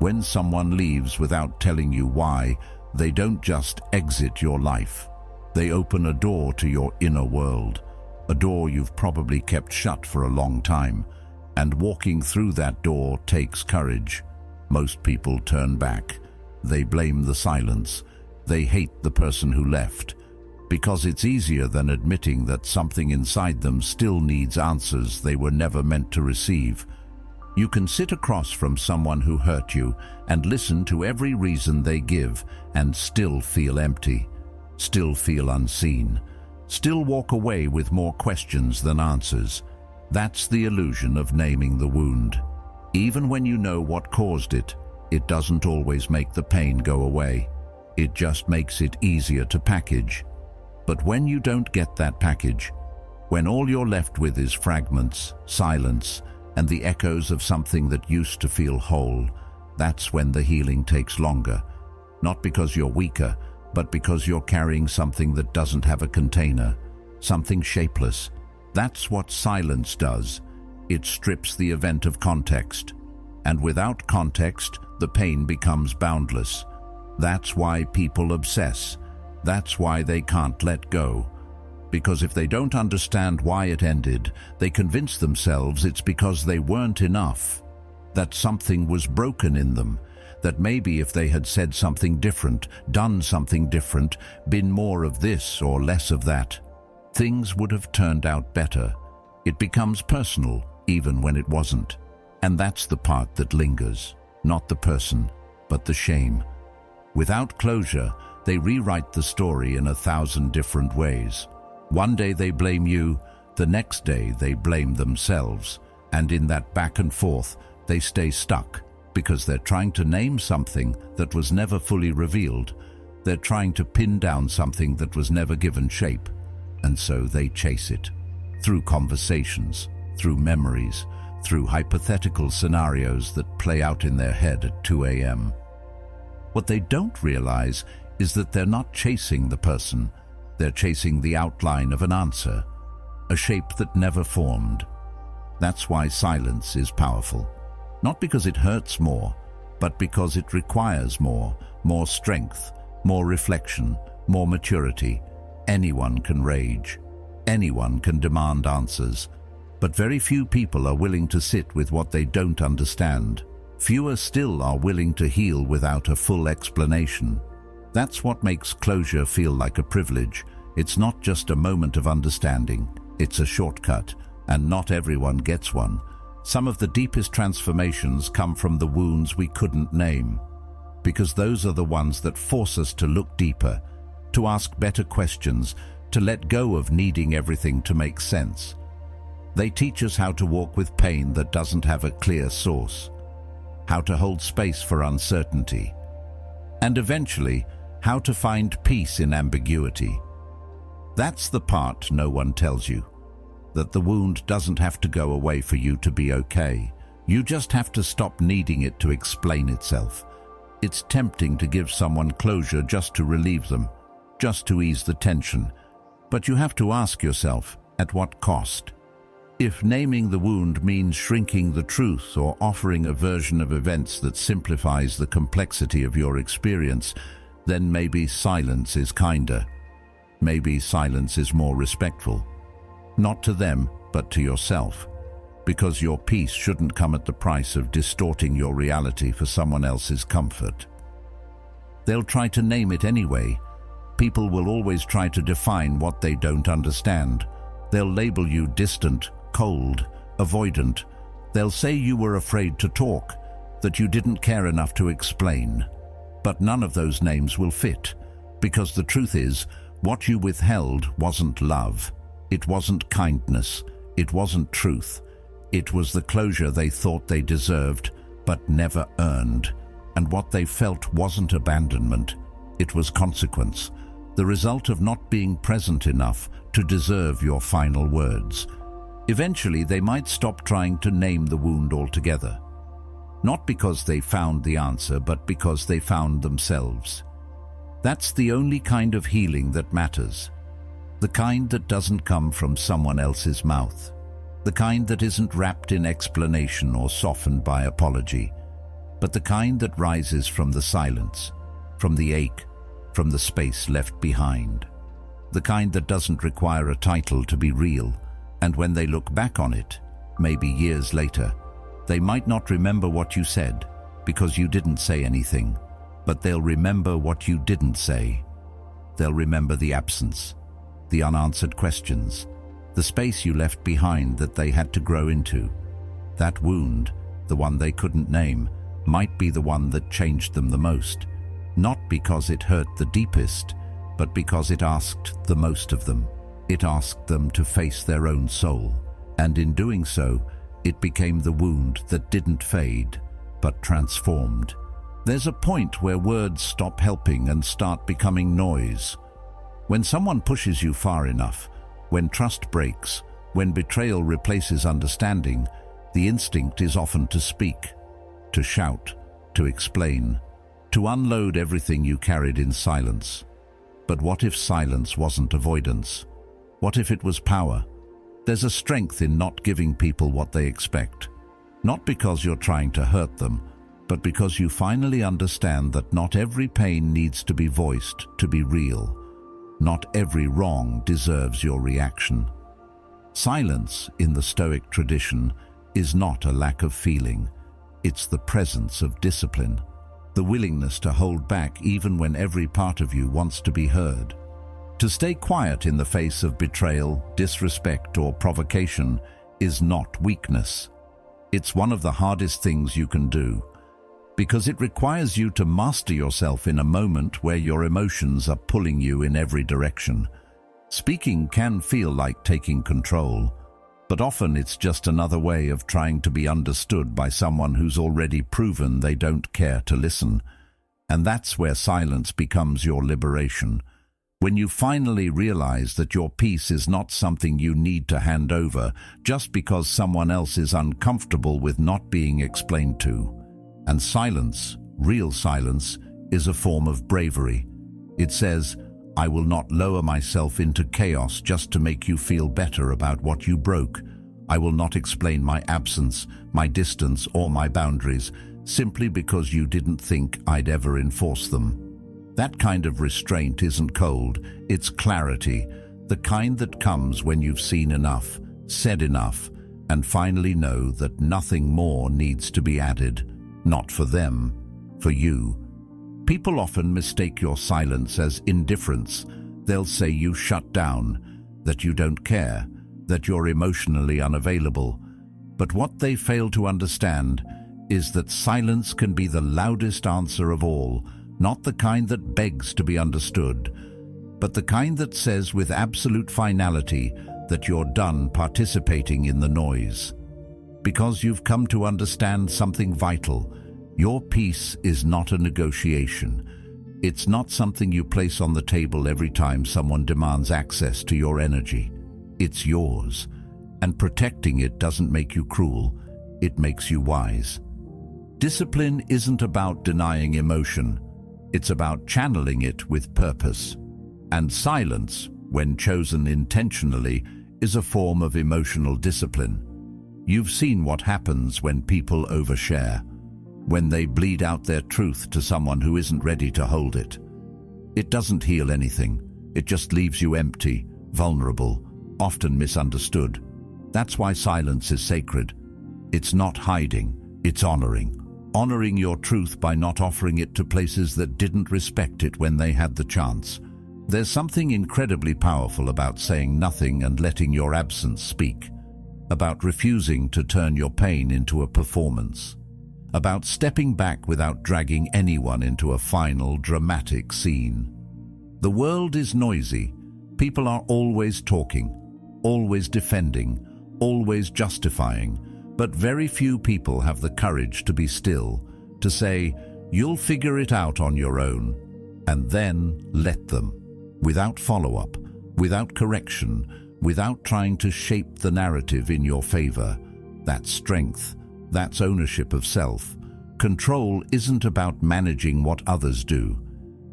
When someone leaves without telling you why, they don't just exit your life. They open a door to your inner world, a door you've probably kept shut for a long time, and walking through that door takes courage. Most people turn back. They blame the silence. They hate the person who left, because it's easier than admitting that something inside them still needs answers they were never meant to receive. You can sit across from someone who hurt you and listen to every reason they give and still feel empty, still feel unseen, still walk away with more questions than answers. That's the illusion of naming the wound. Even when you know what caused it, it doesn't always make the pain go away. It just makes it easier to package. But when you don't get that package, when all you're left with is fragments, silence, and the echoes of something that used to feel whole, that's when the healing takes longer. Not because you're weaker, but because you're carrying something that doesn't have a container, something shapeless. That's what silence does. It strips the event of context. And without context, the pain becomes boundless. That's why people obsess. That's why they can't let go. Because if they don't understand why it ended, they convince themselves it's because they weren't enough, that something was broken in them, that maybe if they had said something different, done something different, been more of this or less of that, things would have turned out better. It becomes personal, even when it wasn't. And that's the part that lingers, not the person, but the shame. Without closure, they rewrite the story in 1,000 different ways. One day they blame you, the next day they blame themselves, and in that back and forth they stay stuck because they're trying to name something that was never fully revealed. They're trying to pin down something that was never given shape, and so they chase it. Through conversations, through memories, through hypothetical scenarios that play out in their head at 2 a.m. What they don't realize is that they're not chasing the person. They're chasing the outline of an answer, a shape that never formed. That's why silence is powerful. Not because it hurts more, but because it requires more strength, more reflection, more maturity. Anyone can rage. Anyone can demand answers. But very few people are willing to sit with what they don't understand. Fewer still are willing to heal without a full explanation. That's what makes closure feel like a privilege. It's not just a moment of understanding, it's a shortcut, and not everyone gets one. Some of the deepest transformations come from the wounds we couldn't name, because those are the ones that force us to look deeper, to ask better questions, to let go of needing everything to make sense. They teach us how to walk with pain that doesn't have a clear source, how to hold space for uncertainty, and eventually, how to find peace in ambiguity. That's the part no one tells you, that the wound doesn't have to go away for you to be okay. You just have to stop needing it to explain itself. It's tempting to give someone closure just to relieve them, just to ease the tension. But you have to ask yourself, at what cost? If naming the wound means shrinking the truth or offering a version of events that simplifies the complexity of your experience, then maybe silence is kinder. Maybe silence is more respectful. Not to them, but to yourself. Because your peace shouldn't come at the price of distorting your reality for someone else's comfort. They'll try to name it anyway. People will always try to define what they don't understand. They'll label you distant, cold, avoidant. They'll say you were afraid to talk, that you didn't care enough to explain. But none of those names will fit, because the truth is, what you withheld wasn't love. It wasn't kindness. It wasn't truth. It was the closure they thought they deserved, but never earned. And what they felt wasn't abandonment. It was consequence, the result of not being present enough to deserve your final words. Eventually, they might stop trying to name the wound altogether. Not because they found the answer, but because they found themselves. That's the only kind of healing that matters. The kind that doesn't come from someone else's mouth. The kind that isn't wrapped in explanation or softened by apology. But the kind that rises from the silence, from the ache, from the space left behind. The kind that doesn't require a title to be real, and when they look back on it, maybe years later, they might not remember what you said, because you didn't say anything, but they'll remember what you didn't say. They'll remember the absence, the unanswered questions, the space you left behind that they had to grow into. That wound, the one they couldn't name, might be the one that changed them the most, not because it hurt the deepest, but because it asked the most of them. It asked them to face their own soul, and in doing so, it became the wound that didn't fade, but transformed. There's a point where words stop helping and start becoming noise. When someone pushes you far enough, when trust breaks, when betrayal replaces understanding, the instinct is often to speak, to shout, to explain, to unload everything you carried in silence. But what if silence wasn't avoidance? What if it was power? There's a strength in not giving people what they expect. Not because you're trying to hurt them, but because you finally understand that not every pain needs to be voiced to be real. Not every wrong deserves your reaction. Silence, in the Stoic tradition, is not a lack of feeling. It's the presence of discipline, the willingness to hold back even when every part of you wants to be heard. To stay quiet in the face of betrayal, disrespect, or provocation is not weakness. It's one of the hardest things you can do, because it requires you to master yourself in a moment where your emotions are pulling you in every direction. Speaking can feel like taking control, but often it's just another way of trying to be understood by someone who's already proven they don't care to listen. And that's where silence becomes your liberation. When you finally realize that your peace is not something you need to hand over just because someone else is uncomfortable with not being explained to. And silence, real silence, is a form of bravery. It says, I will not lower myself into chaos just to make you feel better about what you broke. I will not explain my absence, my distance, or my boundaries simply because you didn't think I'd ever enforce them. That kind of restraint isn't cold, it's clarity, the kind that comes when you've seen enough, said enough, and finally know that nothing more needs to be added. Not for them, for you. People often mistake your silence as indifference. They'll say you shut down, that you don't care, that you're emotionally unavailable. But what they fail to understand is that silence can be the loudest answer of all, not the kind that begs to be understood, but the kind that says with absolute finality that you're done participating in the noise. Because you've come to understand something vital. Your peace is not a negotiation. It's not something you place on the table every time someone demands access to your energy. It's yours, and protecting it doesn't make you cruel, it makes you wise. Discipline isn't about denying emotion, it's about channeling it with purpose. And silence, when chosen intentionally, is a form of emotional discipline. You've seen what happens when people overshare, when they bleed out their truth to someone who isn't ready to hold it. It doesn't heal anything, it just leaves you empty, vulnerable, often misunderstood. That's why silence is sacred. It's not hiding, it's honoring. Honoring your truth by not offering it to places that didn't respect it when they had the chance. There's something incredibly powerful about saying nothing and letting your absence speak, about refusing to turn your pain into a performance, about stepping back without dragging anyone into a final, dramatic scene. The world is noisy. People are always talking, always defending, always justifying, but very few people have the courage to be still, to say, "You'll figure it out on your own," and then let them. Without follow-up, without correction, without trying to shape the narrative in your favor. That's strength. That's ownership of self. Control isn't about managing what others do.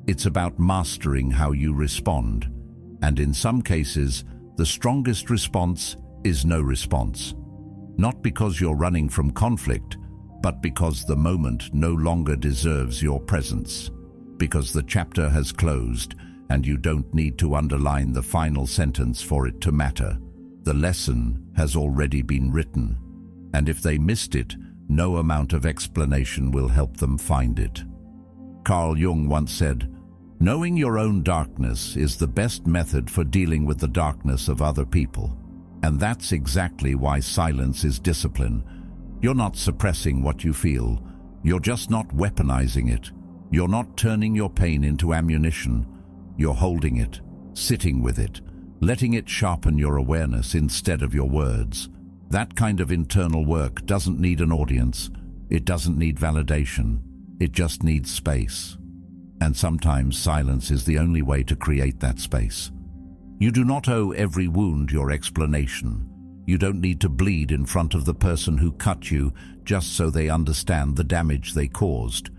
It's about mastering how you respond. And in some cases, the strongest response is no response. Not because you're running from conflict, but because the moment no longer deserves your presence. Because the chapter has closed, and you don't need to underline the final sentence for it to matter. The lesson has already been written, and if they missed it, no amount of explanation will help them find it. Carl Jung once said, "Knowing your own darkness is the best method for dealing with the darkness of other people." And that's exactly why silence is discipline. You're not suppressing what you feel. You're just not weaponizing it. You're not turning your pain into ammunition. You're holding it, sitting with it, letting it sharpen your awareness instead of your words. That kind of internal work doesn't need an audience. It doesn't need validation. It just needs space. And sometimes silence is the only way to create that space. You do not owe every wound your explanation. You don't need to bleed in front of the person who cut you just so they understand the damage they caused.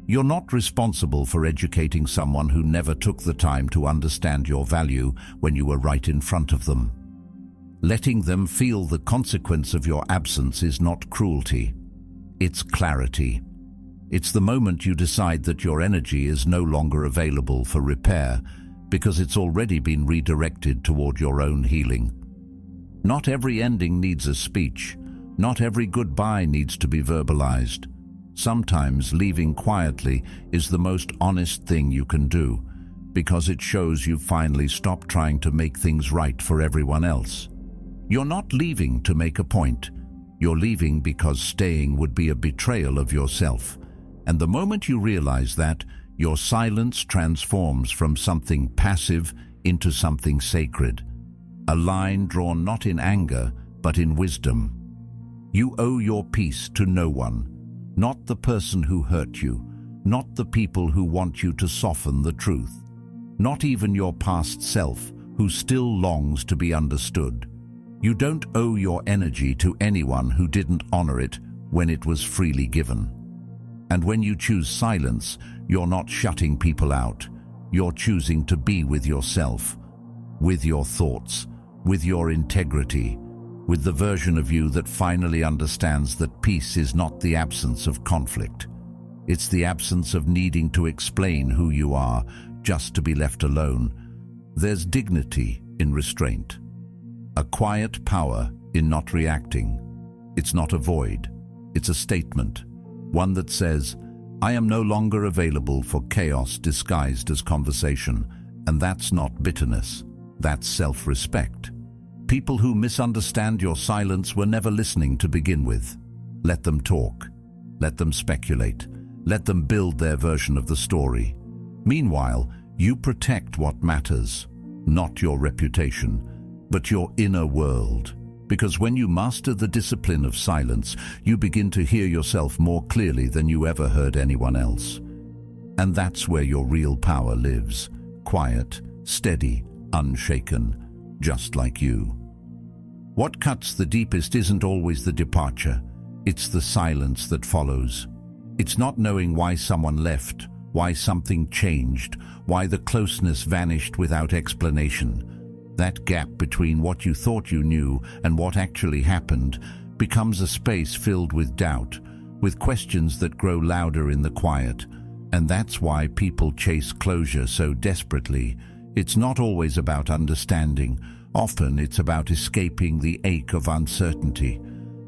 You're not responsible for educating someone who never took the time to understand your value when you were right in front of them. Letting them feel the consequence of your absence is not cruelty. It's clarity. It's the moment you decide that your energy is no longer available for repair because it's already been redirected toward your own healing. Not every ending needs a speech. Not every goodbye needs to be verbalized. Sometimes leaving quietly is the most honest thing you can do, because it shows you've finally stopped trying to make things right for everyone else. You're not leaving to make a point. You're leaving because staying would be a betrayal of yourself. And the moment you realize that, your silence transforms from something passive into something sacred. A line drawn not in anger, but in wisdom. You owe your peace to no one. Not the person who hurt you, not the people who want you to soften the truth, not even your past self who still longs to be understood. You don't owe your energy to anyone who didn't honor it when it was freely given. And when you choose silence, you're not shutting people out. You're choosing to be with yourself, with your thoughts, with your integrity, with the version of you that finally understands that peace is not the absence of conflict. It's the absence of needing to explain who you are just to be left alone. There's dignity in restraint, a quiet power in not reacting. It's not a void, it's a statement, one that says, I am no longer available for chaos disguised as conversation, and that's not bitterness, that's self-respect. People who misunderstand your silence were never listening to begin with. Let them talk. Let them speculate. Let them build their version of the story. Meanwhile, you protect what matters, not your reputation, but your inner world. Because when you master the discipline of silence, you begin to hear yourself more clearly than you ever heard anyone else. And that's where your real power lives, quiet, steady, unshaken, just like you. What cuts the deepest isn't always the departure, it's the silence that follows. It's not knowing why someone left, why something changed, why the closeness vanished without explanation. That gap between what you thought you knew and what actually happened becomes a space filled with doubt, with questions that grow louder in the quiet. And that's why people chase closure so desperately. It's not always about understanding. Often it's about escaping the ache of uncertainty,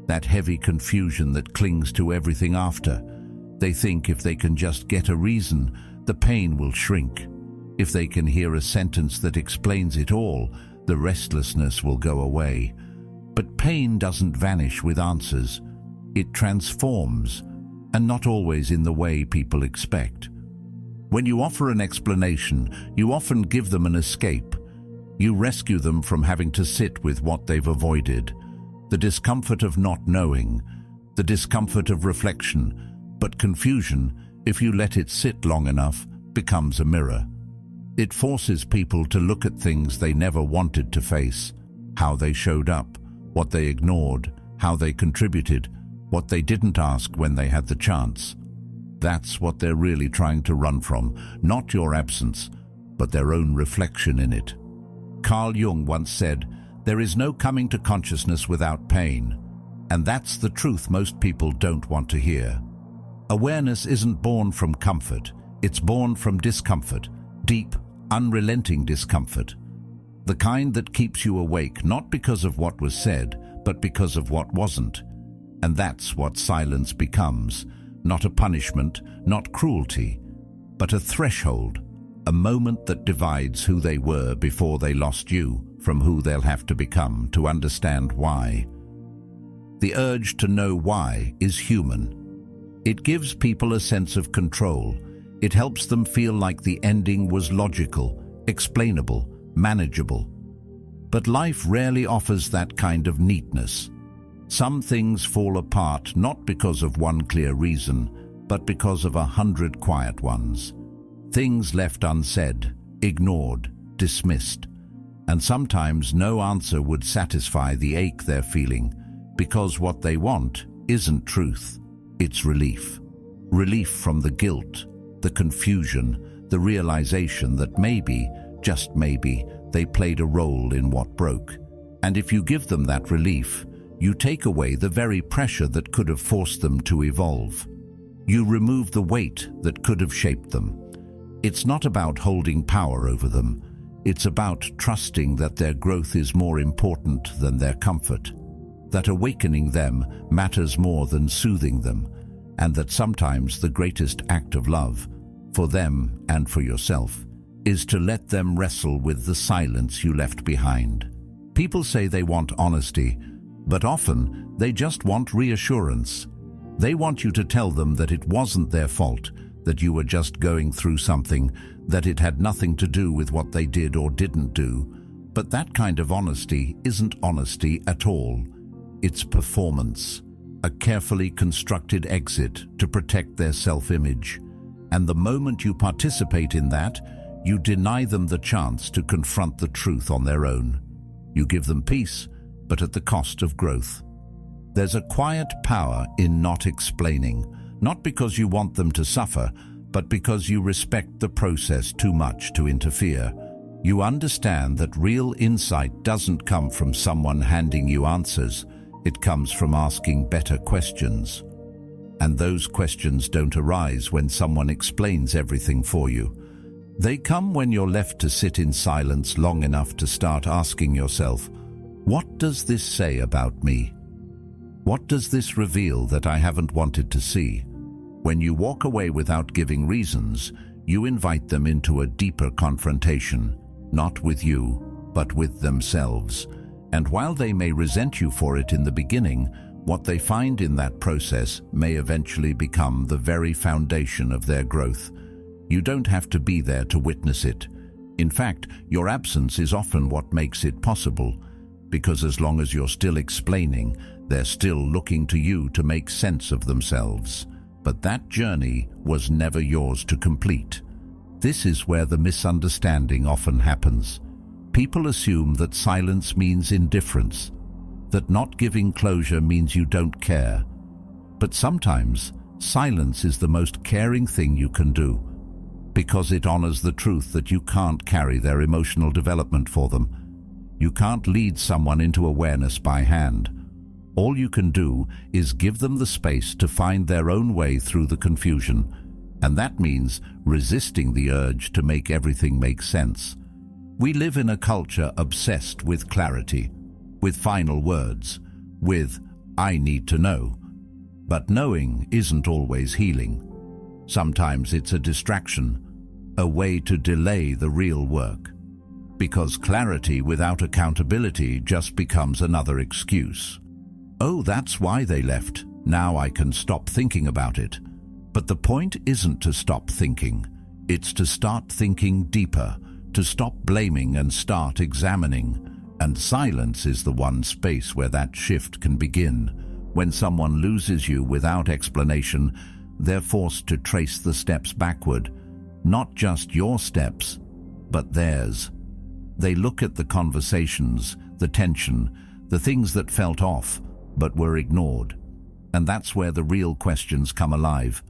that heavy confusion that clings to everything after. They think if they can just get a reason, the pain will shrink. If they can hear a sentence that explains it all, the restlessness will go away. But pain doesn't vanish with answers. It transforms, and not always in the way people expect. When you offer an explanation, you often give them an escape. You rescue them from having to sit with what they've avoided. The discomfort of not knowing, the discomfort of reflection. But confusion, if you let it sit long enough, becomes a mirror. It forces people to look at things they never wanted to face, how they showed up, what they ignored, how they contributed, what they didn't ask when they had the chance. That's what they're really trying to run from, not your absence, but their own reflection in it. Carl Jung once said, "There is no coming to consciousness without pain," and that's the truth most people don't want to hear. Awareness isn't born from comfort, it's born from discomfort, deep, unrelenting discomfort. The kind that keeps you awake not because of what was said, but because of what wasn't. And that's what silence becomes, not a punishment, not cruelty, but a threshold, a moment that divides who they were before they lost you from who they'll have to become to understand why. The urge to know why is human. It gives people a sense of control. It helps them feel like the ending was logical, explainable, manageable. But life rarely offers that kind of neatness. Some things fall apart not because of one clear reason, but because of 100 quiet ones. Things left unsaid, ignored, dismissed. And sometimes no answer would satisfy the ache they're feeling, because what they want isn't truth, it's relief. Relief from the guilt, the confusion, the realization that maybe, just maybe, they played a role in what broke. And if you give them that relief, you take away the very pressure that could have forced them to evolve. You remove the weight that could have shaped them. It's not about holding power over them. It's about trusting that their growth is more important than their comfort, that awakening them matters more than soothing them, and that sometimes the greatest act of love, for them and for yourself, is to let them wrestle with the silence you left behind. People say they want honesty, but often they just want reassurance. They want you to tell them that it wasn't their fault, that you were just going through something, that it had nothing to do with what they did or didn't do. But that kind of honesty isn't honesty at all. It's performance, a carefully constructed exit to protect their self-image. And the moment you participate in that, you deny them the chance to confront the truth on their own. You give them peace, but at the cost of growth. There's a quiet power in not explaining, not because you want them to suffer, but because you respect the process too much to interfere. You understand that real insight doesn't come from someone handing you answers. It comes from asking better questions. And those questions don't arise when someone explains everything for you. They come when you're left to sit in silence long enough to start asking yourself, what does this say about me? What does this reveal that I haven't wanted to see? When you walk away without giving reasons, you invite them into a deeper confrontation, not with you, but with themselves. And while they may resent you for it in the beginning, what they find in that process may eventually become the very foundation of their growth. You don't have to be there to witness it. In fact, your absence is often what makes it possible, because as long as you're still explaining, they're still looking to you to make sense of themselves. But that journey was never yours to complete. This is where the misunderstanding often happens. People assume that silence means indifference, that not giving closure means you don't care. But sometimes, silence is the most caring thing you can do, because it honors the truth that you can't carry their emotional development for them. You can't lead someone into awareness by hand. All you can do is give them the space to find their own way through the confusion, and that means resisting the urge to make everything make sense. We live in a culture obsessed with clarity, with final words, with "I need to know." But knowing isn't always healing. Sometimes it's a distraction, a way to delay the real work. Because clarity without accountability just becomes another excuse. Oh, that's why they left. Now I can stop thinking about it. But the point isn't to stop thinking. It's to start thinking deeper, to stop blaming and start examining. And silence is the one space where that shift can begin. When someone loses you without explanation, they're forced to trace the steps backward. Not just your steps, but theirs. They look at the conversations, the tension, the things that felt off, but were ignored. And that's where the real questions come alive.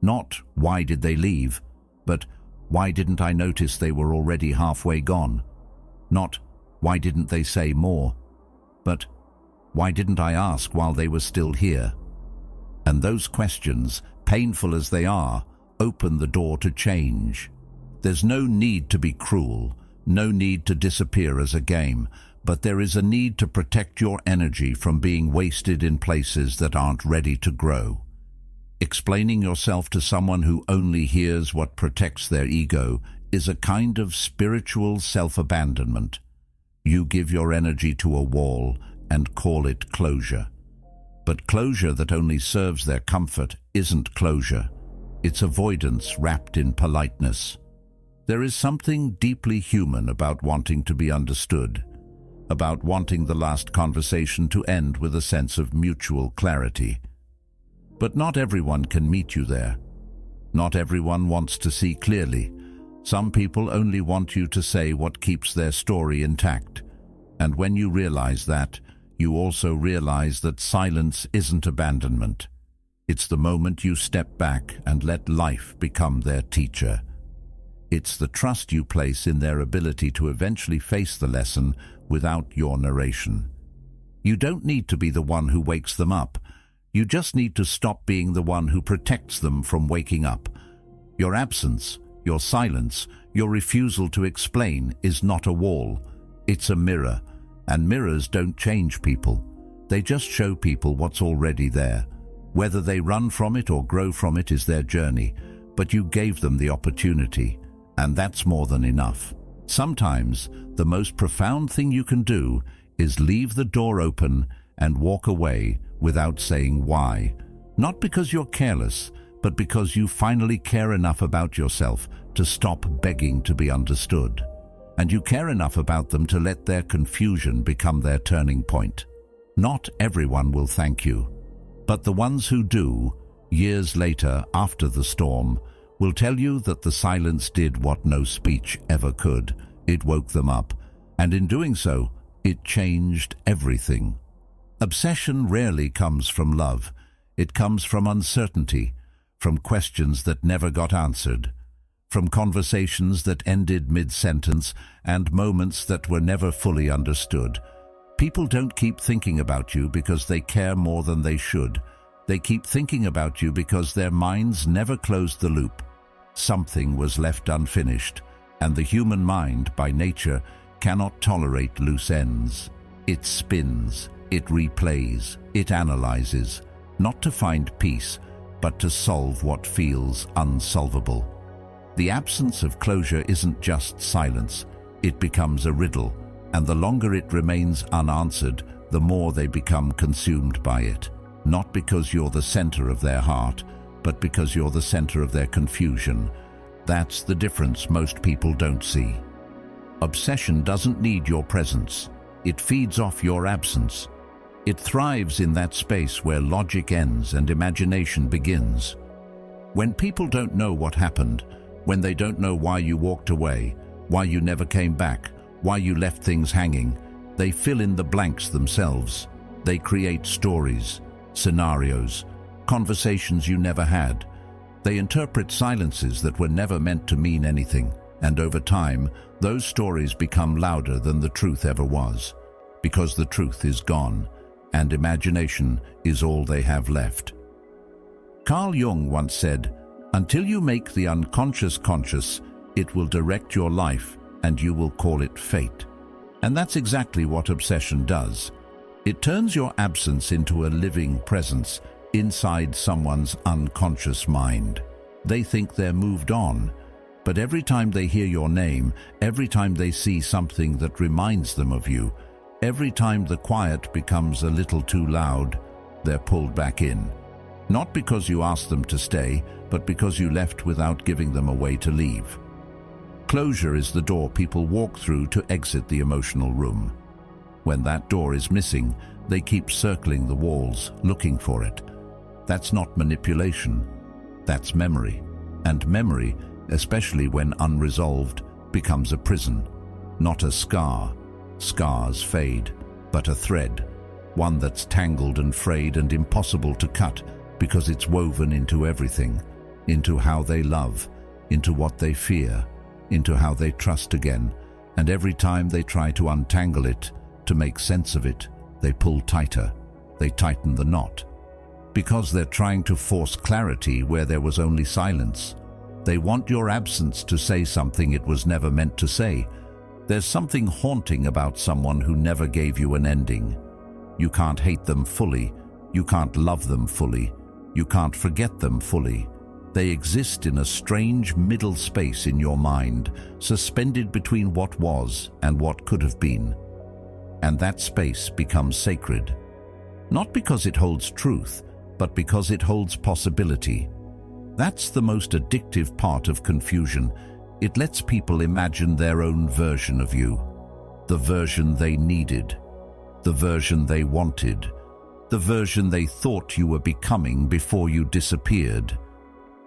Not why did they leave, but why didn't I notice they were already halfway gone? Not why didn't they say more, but why didn't I ask while they were still here? And those questions, painful as they are, open the door to change. There's no need to be cruel, no need to disappear as a game, but there is a need to protect your energy from being wasted in places that aren't ready to grow. Explaining yourself to someone who only hears what protects their ego is a kind of spiritual self-abandonment. You give your energy to a wall and call it closure. But closure that only serves their comfort isn't closure. It's avoidance wrapped in politeness. There is something deeply human about wanting to be understood, about wanting the last conversation to end with a sense of mutual clarity. But not everyone can meet you there. Not everyone wants to see clearly. Some people only want you to say what keeps their story intact. And when you realize that, you also realize that silence isn't abandonment. It's the moment you step back and let life become their teacher. It's the trust you place in their ability to eventually face the lesson without your narration. You don't need to be the one who wakes them up. You just need to stop being the one who protects them from waking up. Your absence, your silence, your refusal to explain is not a wall. It's a mirror, and mirrors don't change people. They just show people what's already there. Whether they run from it or grow from it is their journey, but you gave them the opportunity, and that's more than enough. Sometimes, the most profound thing you can do is leave the door open and walk away without saying why. Not because you're careless, but because you finally care enough about yourself to stop begging to be understood. And you care enough about them to let their confusion become their turning point. Not everyone will thank you, but the ones who do, years later after the storm, will tell you that the silence did what no speech ever could. It woke them up, and in doing so, it changed everything. Obsession rarely comes from love. It comes from uncertainty, from questions that never got answered, from conversations that ended mid-sentence and moments that were never fully understood. People don't keep thinking about you because they care more than they should. They keep thinking about you because their minds never closed the loop. Something was left unfinished, and the human mind, by nature, cannot tolerate loose ends. It spins, it replays, it analyzes, not to find peace, but to solve what feels unsolvable. The absence of closure isn't just silence, it becomes a riddle, and the longer it remains unanswered, the more they become consumed by it. Not because you're the center of their heart, but because you're the center of their confusion. That's the difference most people don't see. Obsession doesn't need your presence. It feeds off your absence. It thrives in that space where logic ends and imagination begins. When people don't know what happened, when they don't know why you walked away, why you never came back, why you left things hanging, they fill in the blanks themselves. They create stories, scenarios, conversations you never had. They interpret silences that were never meant to mean anything, and over time, those stories become louder than the truth ever was, because the truth is gone, and imagination is all they have left. Carl Jung once said, "Until you make the unconscious conscious, it will direct your life, and you will call it fate." And that's exactly what obsession does. It turns your absence into a living presence inside someone's unconscious mind. They think they're moved on, but every time they hear your name, every time they see something that reminds them of you, every time the quiet becomes a little too loud, they're pulled back in. Not because you asked them to stay, but because you left without giving them a way to leave. Closure is the door people walk through to exit the emotional room. When that door is missing, they keep circling the walls, looking for it. That's not manipulation. That's memory. And memory, especially when unresolved, becomes a prison, not a scar. Scars fade, but a thread, one that's tangled and frayed and impossible to cut because it's woven into everything, into how they love, into what they fear, into how they trust again, and every time they try to untangle it, to make sense of it, they pull tighter, they tighten the knot. Because they're trying to force clarity where there was only silence. They want your absence to say something it was never meant to say. There's something haunting about someone who never gave you an ending. You can't hate them fully, you can't love them fully, you can't forget them fully. They exist in a strange middle space in your mind, suspended between what was and what could have been. And that space becomes sacred. Not because it holds truth, but because it holds possibility. That's the most addictive part of confusion. It lets people imagine their own version of you. The version they needed. The version they wanted. The version they thought you were becoming before you disappeared.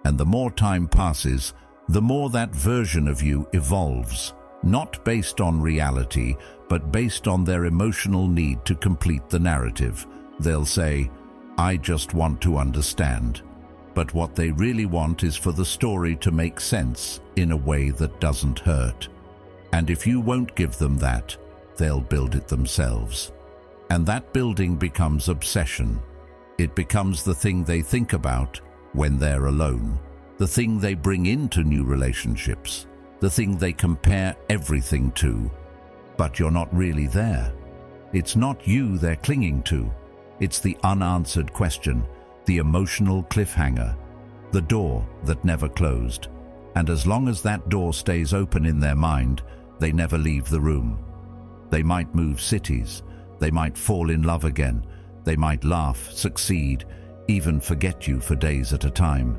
And the more time passes, the more that version of you evolves, not based on reality, but based on their emotional need to complete the narrative. They'll say, "I just want to understand." But what they really want is for the story to make sense in a way that doesn't hurt. And if you won't give them that, they'll build it themselves. And that building becomes obsession. It becomes the thing they think about when they're alone, the thing they bring into new relationships, the thing they compare everything to. But you're not really there. It's not you they're clinging to. It's the unanswered question, the emotional cliffhanger, the door that never closed. And as long as that door stays open in their mind, they never leave the room. They might move cities, they might fall in love again, they might laugh, succeed, even forget you for days at a time.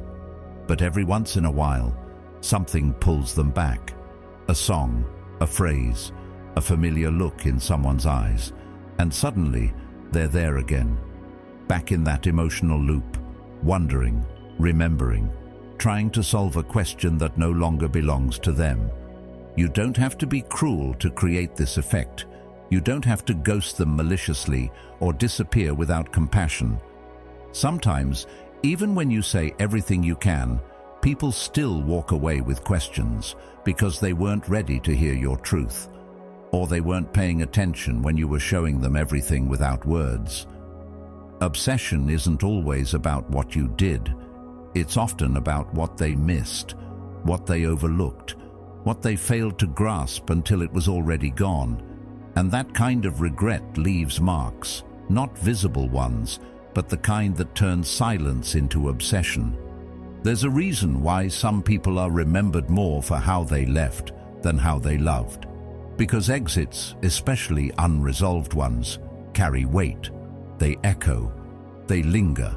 But every once in a while, something pulls them back. A song, a phrase, a familiar look in someone's eyes, and suddenly they're there again, back in that emotional loop, wondering, remembering, trying to solve a question that no longer belongs to them. You don't have to be cruel to create this effect. You don't have to ghost them maliciously or disappear without compassion. Sometimes, even when you say everything you can, people still walk away with questions because they weren't ready to hear your truth, or they weren't paying attention when you were showing them everything without words. Obsession isn't always about what you did. It's often about what they missed, what they overlooked, what they failed to grasp until it was already gone. And that kind of regret leaves marks, not visible ones, but the kind that turns silence into obsession. There's a reason why some people are remembered more for how they left than how they loved. Because exits, especially unresolved ones, carry weight. They echo. They linger.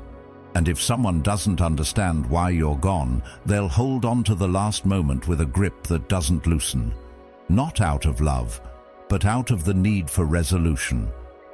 And if someone doesn't understand why you're gone, they'll hold on to the last moment with a grip that doesn't loosen. Not out of love, but out of the need for resolution.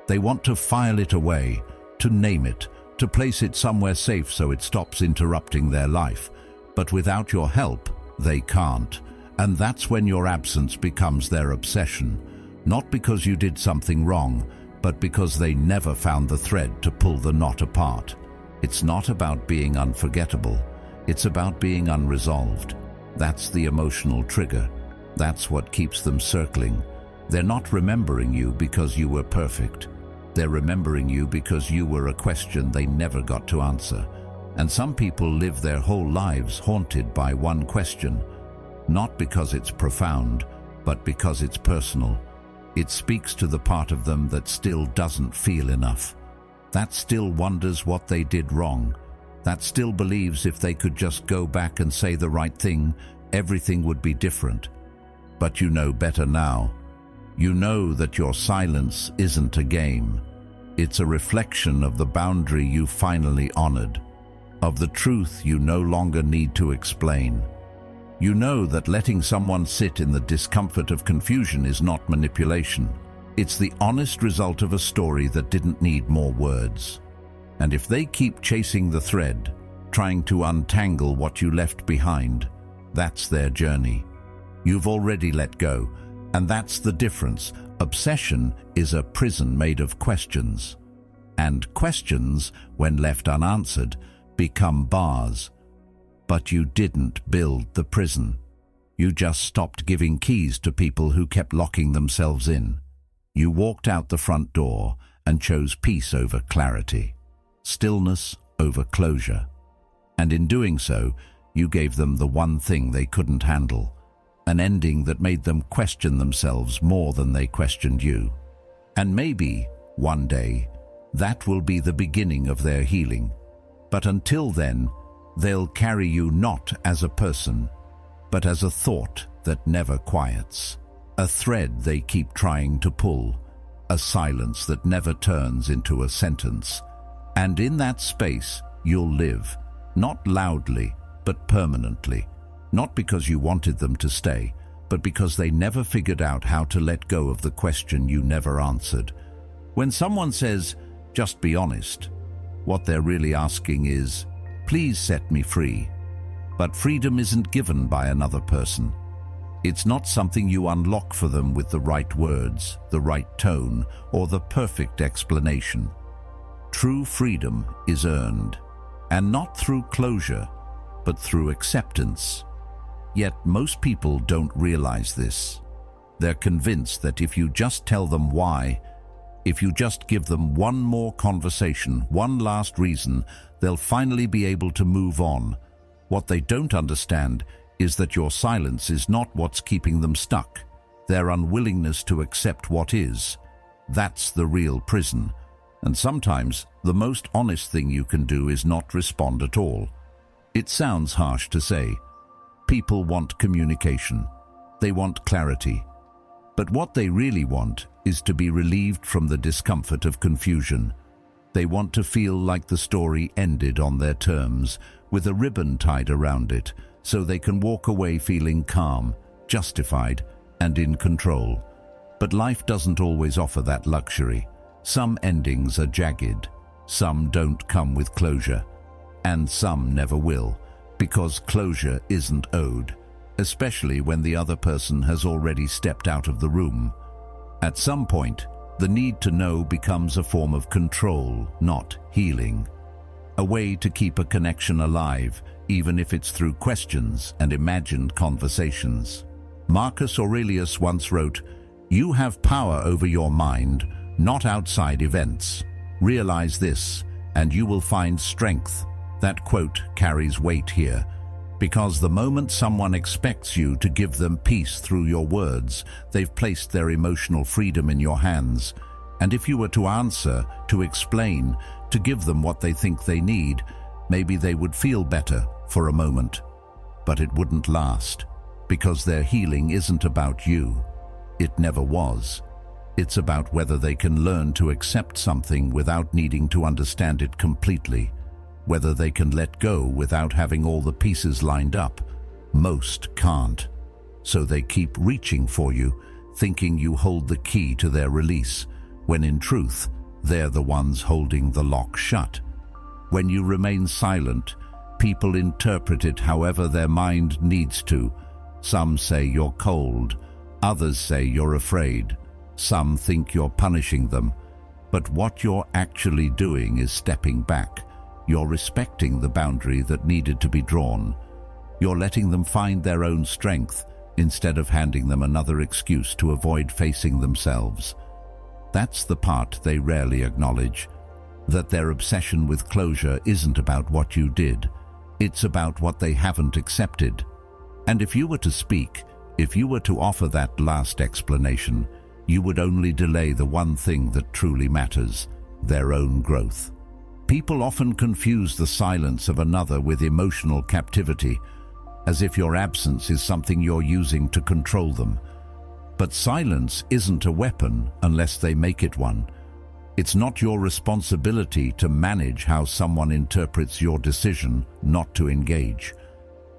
They want to file it away, to name it, to place it somewhere safe so it stops interrupting their life. But without your help, they can't. And that's when your absence becomes their obsession. Not because you did something wrong, but because they never found the thread to pull the knot apart. It's not about being unforgettable. It's about being unresolved. That's the emotional trigger. That's what keeps them circling. They're not remembering you because you were perfect. They're remembering you because you were a question they never got to answer. And some people live their whole lives haunted by one question, not because it's profound, but because it's personal. It speaks to the part of them that still doesn't feel enough. That still wonders what they did wrong. That still believes if they could just go back and say the right thing, everything would be different. But you know better now. You know that your silence isn't a game. It's a reflection of the boundary you finally honored, of the truth you no longer need to explain. You know that letting someone sit in the discomfort of confusion is not manipulation. It's the honest result of a story that didn't need more words. And if they keep chasing the thread, trying to untangle what you left behind, that's their journey. You've already let go, and that's the difference. Obsession is a prison made of questions. And questions, when left unanswered, become bars. But you didn't build the prison. You just stopped giving keys to people who kept locking themselves in. You walked out the front door and chose peace over clarity, stillness over closure. And in doing so, you gave them the one thing they couldn't handle, an ending that made them question themselves more than they questioned you. And maybe, one day, that will be the beginning of their healing. But until then, they'll carry you not as a person, but as a thought that never quiets. A thread they keep trying to pull, a silence that never turns into a sentence. And in that space, you'll live, not loudly, but permanently. Not because you wanted them to stay, but because they never figured out how to let go of the question you never answered. When someone says, "Just be honest," what they're really asking is, "Please set me free." But freedom isn't given by another person. It's not something you unlock for them with the right words, the right tone, or the perfect explanation. True freedom is earned, and not through closure, but through acceptance. Yet most people don't realize this. They're convinced that if you just tell them why, if you just give them one more conversation, one last reason, they'll finally be able to move on. What they don't understand is that your silence is not what's keeping them stuck. Their unwillingness to accept what is. That's the real prison. And sometimes the most honest thing you can do is not respond at all. It sounds harsh to say. People want communication. They want clarity. But what they really want is to be relieved from the discomfort of confusion. They want to feel like the story ended on their terms, with a ribbon tied around it, so they can walk away feeling calm, justified, and in control. But life doesn't always offer that luxury. Some endings are jagged, some don't come with closure, and some never will, because closure isn't owed, especially when the other person has already stepped out of the room. At some point, the need to know becomes a form of control, not healing. A way to keep a connection alive, even if it's through questions and imagined conversations. Marcus Aurelius once wrote, "You have power over your mind, not outside events. Realize this, and you will find strength." That quote carries weight here, because the moment someone expects you to give them peace through your words, they've placed their emotional freedom in your hands. And if you were to answer, to explain, to give them what they think they need. Maybe they would feel better for a moment, but it wouldn't last, because their healing isn't about you. It never was. It's about whether they can learn to accept something without needing to understand it completely, whether they can let go without having all the pieces lined up. Most can't. So they keep reaching for you, thinking you hold the key to their release, when in truth, they're the ones holding the lock shut. When you remain silent, people interpret it however their mind needs to. Some say you're cold, others say you're afraid, some think you're punishing them. But what you're actually doing is stepping back. You're respecting the boundary that needed to be drawn. You're letting them find their own strength instead of handing them another excuse to avoid facing themselves. That's the part they rarely acknowledge, that their obsession with closure isn't about what you did. It's about what they haven't accepted. And if you were to speak, if you were to offer that last explanation, you would only delay the one thing that truly matters, their own growth. People often confuse the silence of another with emotional captivity, as if your absence is something you're using to control them. But silence isn't a weapon unless they make it one. It's not your responsibility to manage how someone interprets your decision not to engage.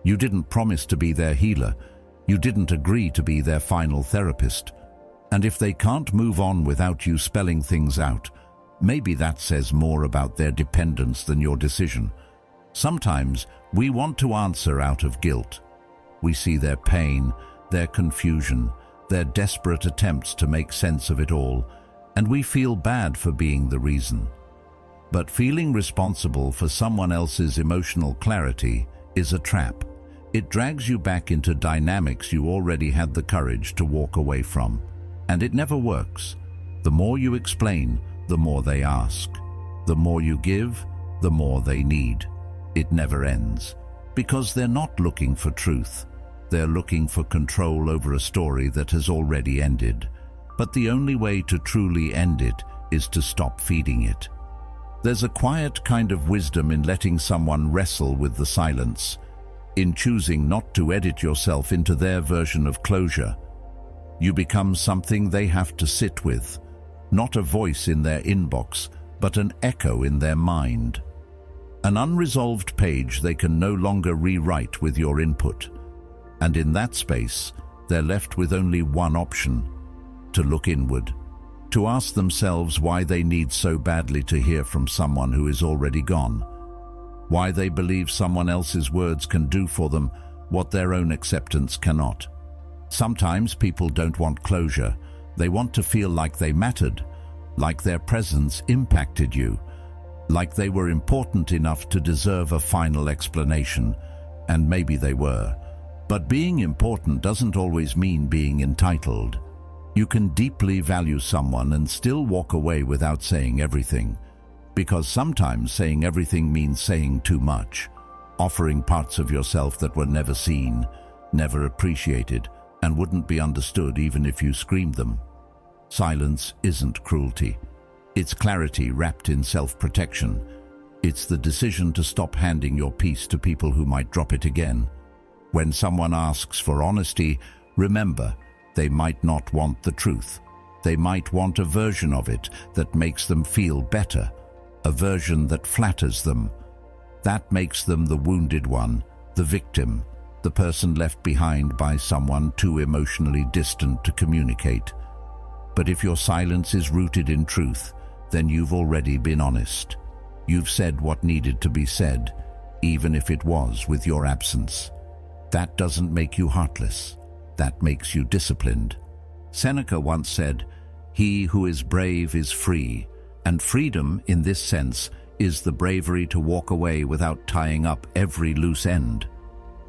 You didn't promise to be their healer. You didn't agree to be their final therapist. And if they can't move on without you spelling things out, maybe that says more about their dependence than your decision. Sometimes we want to answer out of guilt. We see their pain, their confusion, their desperate attempts to make sense of it all, and we feel bad for being the reason. But feeling responsible for someone else's emotional clarity is a trap. It drags you back into dynamics you already had the courage to walk away from. And it never works. The more you explain, the more they ask. The more you give, the more they need. It never ends. Because they're not looking for truth. They're looking for control over a story that has already ended. But the only way to truly end it is to stop feeding it. There's a quiet kind of wisdom in letting someone wrestle with the silence, in choosing not to edit yourself into their version of closure. You become something they have to sit with, not a voice in their inbox, but an echo in their mind. An unresolved page they can no longer rewrite with your input. And in that space, they're left with only one option: to look inward, to ask themselves why they need so badly to hear from someone who is already gone, why they believe someone else's words can do for them what their own acceptance cannot. Sometimes people don't want closure. They want to feel like they mattered, like their presence impacted you, like they were important enough to deserve a final explanation, and maybe they were. But being important doesn't always mean being entitled. You can deeply value someone and still walk away without saying everything, because sometimes saying everything means saying too much, offering parts of yourself that were never seen, never appreciated, and wouldn't be understood even if you screamed them. Silence isn't cruelty. It's clarity wrapped in self-protection. It's the decision to stop handing your peace to people who might drop it again. When someone asks for honesty, remember, they might not want the truth. They might want a version of it that makes them feel better, a version that flatters them. That makes them the wounded one, the victim, the person left behind by someone too emotionally distant to communicate. But if your silence is rooted in truth, then you've already been honest. You've said what needed to be said, even if it was with your absence. That doesn't make you heartless. That makes you disciplined. Seneca once said, "He who is brave is free," and freedom, in this sense, is the bravery to walk away without tying up every loose end.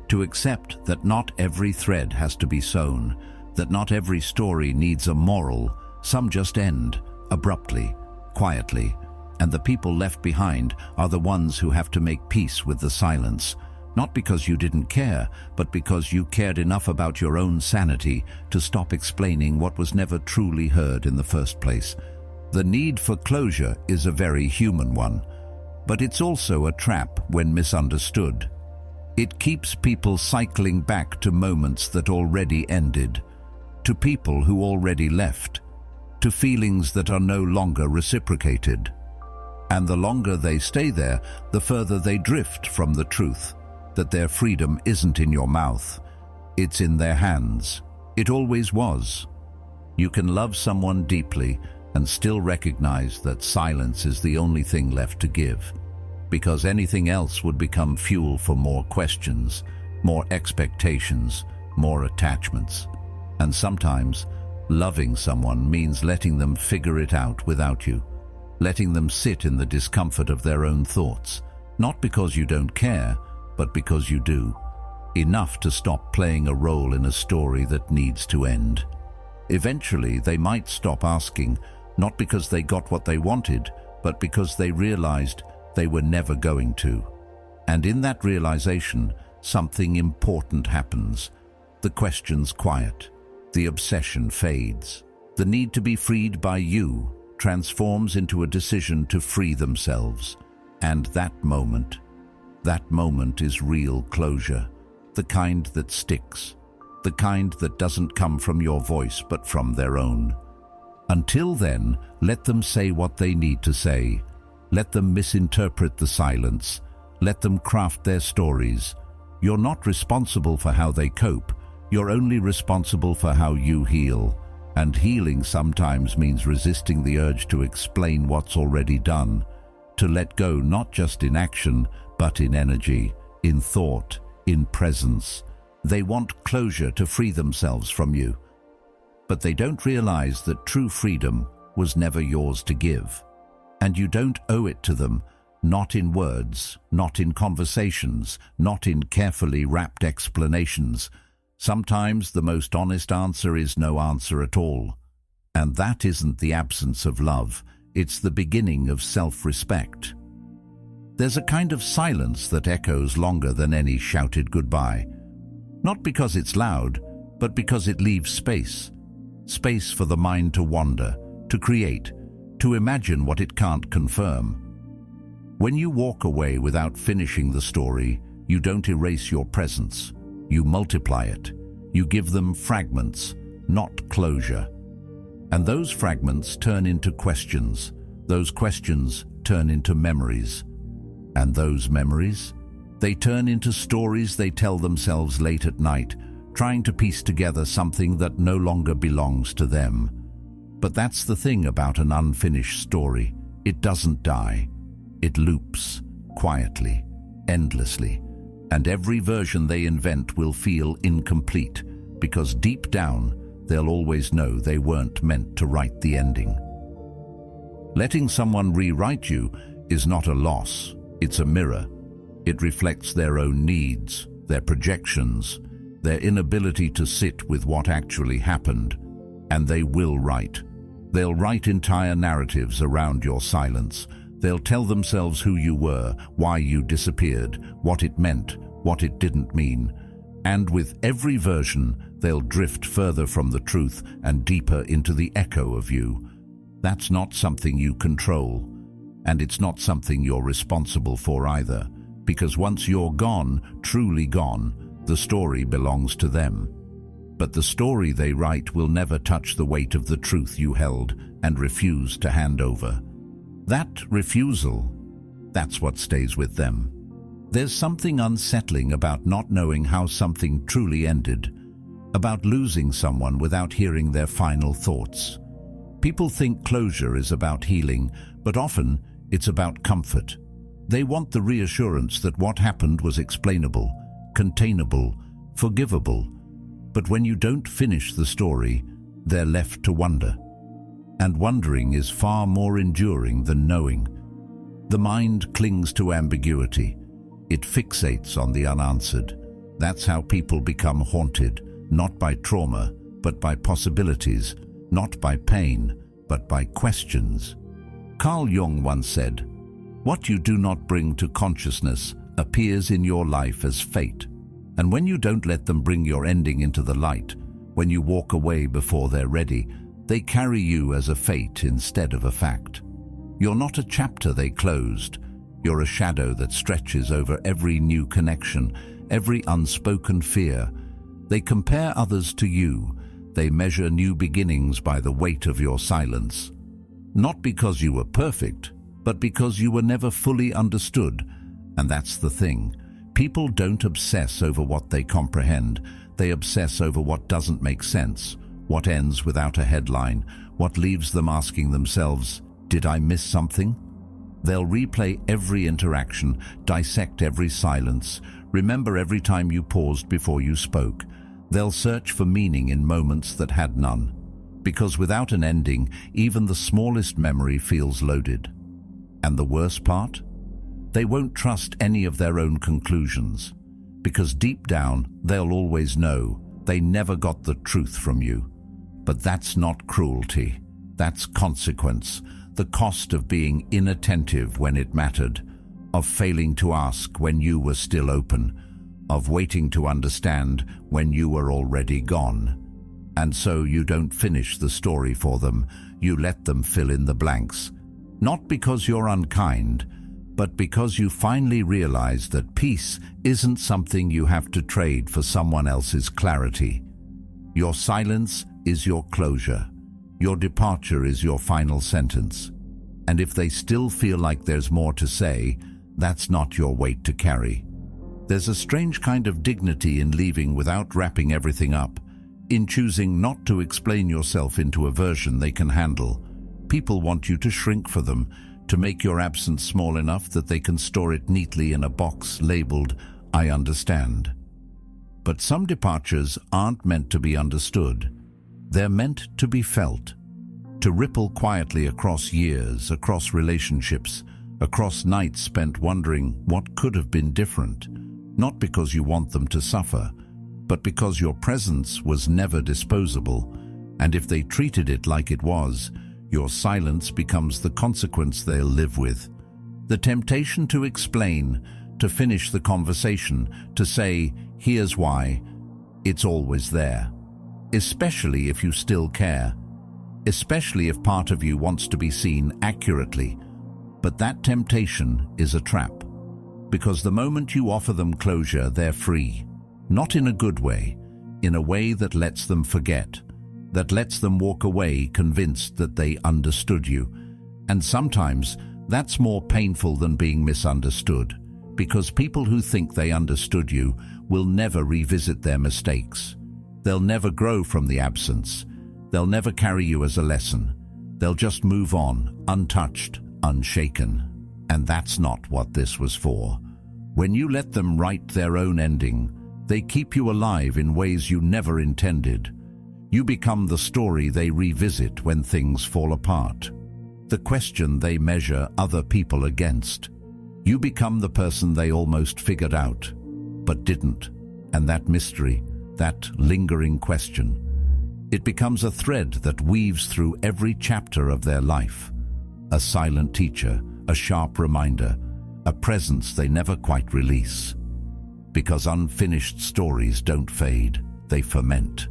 To accept that not every thread has to be sewn, that not every story needs a moral. Some just end, abruptly, quietly, and the people left behind are the ones who have to make peace with the silence, not because you didn't care, but because you cared enough about your own sanity to stop explaining what was never truly heard in the first place. The need for closure is a very human one, But it's also a trap when misunderstood. It keeps people cycling back to moments that already ended, to people who already left, to feelings that are no longer reciprocated. And the longer they stay there, the further they drift from the truth, that their freedom isn't in your mouth, it's in their hands. It always was. You can love someone deeply and still recognize that silence is the only thing left to give, because anything else would become fuel for more questions, more expectations, more attachments. And sometimes, loving someone means letting them figure it out without you, letting them sit in the discomfort of their own thoughts, not because you don't care, but because you do. Enough to stop playing a role in a story that needs to end. Eventually, they might stop asking, not because they got what they wanted, but because they realized they were never going to. And in that realization, something important happens. The questions quiet. The obsession fades. The need to be freed by you transforms into a decision to free themselves. And that moment is real closure. The kind that sticks. The kind that doesn't come from your voice but from their own. Until then, let them say what they need to say. Let them misinterpret the silence. Let them craft their stories. You're not responsible for how they cope. You're only responsible for how you heal. And healing sometimes means resisting the urge to explain what's already done. To let go not just in action, but in energy, in thought, in presence. They want closure to free themselves from you. But they don't realize that true freedom was never yours to give. And you don't owe it to them, not in words, not in conversations, not in carefully wrapped explanations. Sometimes the most honest answer is no answer at all. And that isn't the absence of love, it's the beginning of self-respect. There's a kind of silence that echoes longer than any shouted goodbye. Not because it's loud, but because it leaves space. Space for the mind to wander, to create, to imagine what it can't confirm. When you walk away without finishing the story, you don't erase your presence. You multiply it. You give them fragments, not closure. And those fragments turn into questions. Those questions turn into memories. And those memories? They turn into stories they tell themselves late at night, trying to piece together something that no longer belongs to them. But that's the thing about an unfinished story. It doesn't die. It loops, quietly, endlessly. And every version they invent will feel incomplete, because deep down, they'll always know they weren't meant to write the ending. Letting someone rewrite you is not a loss, it's a mirror. It reflects their own needs, their projections, their inability to sit with what actually happened. And they will write. They'll write entire narratives around your silence. They'll tell themselves who you were, why you disappeared, what it meant, what it didn't mean. And with every version, they'll drift further from the truth and deeper into the echo of you. That's not something you control. And it's not something you're responsible for either. Because once you're gone, truly gone, the story belongs to them. But the story they write will never touch the weight of the truth you held and refused to hand over. That refusal, that's what stays with them. There's something unsettling about not knowing how something truly ended, about losing someone without hearing their final thoughts. People think closure is about healing, but often it's about comfort. They want the reassurance that what happened was explainable, containable, forgivable. But when you don't finish the story, they're left to wonder. And wondering is far more enduring than knowing. The mind clings to ambiguity. It fixates on the unanswered. That's how people become haunted, not by trauma, but by possibilities, not by pain, but by questions. Carl Jung once said, "What you do not bring to consciousness appears in your life as fate. And when you don't let them bring your ending into the light, when you walk away before they're ready, they carry you as a fate instead of a fact. You're not a chapter they closed. You're a shadow that stretches over every new connection, every unspoken fear. They compare others to you. They measure new beginnings by the weight of your silence. Not because you were perfect, but because you were never fully understood. And that's the thing. People don't obsess over what they comprehend. They obsess over what doesn't make sense, what ends without a headline, what leaves them asking themselves, "Did I miss something?" They'll replay every interaction, dissect every silence, remember every time you paused before you spoke. They'll search for meaning in moments that had none. Because without an ending, even the smallest memory feels loaded. And the worst part? They won't trust any of their own conclusions. Because deep down, they'll always know they never got the truth from you. But that's not cruelty. That's consequence. The cost of being inattentive when it mattered, of failing to ask when you were still open, of waiting to understand when you were already gone. And so you don't finish the story for them, you let them fill in the blanks. Not because you're unkind, but because you finally realize that peace isn't something you have to trade for someone else's clarity. Your silence is your closure. Your departure is your final sentence. And if they still feel like there's more to say, that's not your weight to carry. There's a strange kind of dignity in leaving without wrapping everything up, in choosing not to explain yourself into a version they can handle. People want you to shrink for them, to make your absence small enough that they can store it neatly in a box labeled, "I understand." But some departures aren't meant to be understood. They're meant to be felt, to ripple quietly across years, across relationships, across nights spent wondering what could have been different, not because you want them to suffer, but because your presence was never disposable, and if they treated it like it was, your silence becomes the consequence they'll live with. The temptation to explain, to finish the conversation, to say, "Here's why," it's always there. Especially if you still care. Especially if part of you wants to be seen accurately. But that temptation is a trap. Because the moment you offer them closure, they're free. Not in a good way, in a way that lets them forget, that lets them walk away convinced that they understood you. And sometimes that's more painful than being misunderstood, because people who think they understood you will never revisit their mistakes. They'll never grow from the absence. They'll never carry you as a lesson. They'll just move on, untouched, unshaken. And that's not what this was for. When you let them write their own ending, they keep you alive in ways you never intended. You become the story they revisit when things fall apart. The question they measure other people against. You become the person they almost figured out, but didn't. And that mystery, that lingering question, it becomes a thread that weaves through every chapter of their life. A silent teacher, a sharp reminder, a presence they never quite release. Because unfinished stories don't fade, they ferment.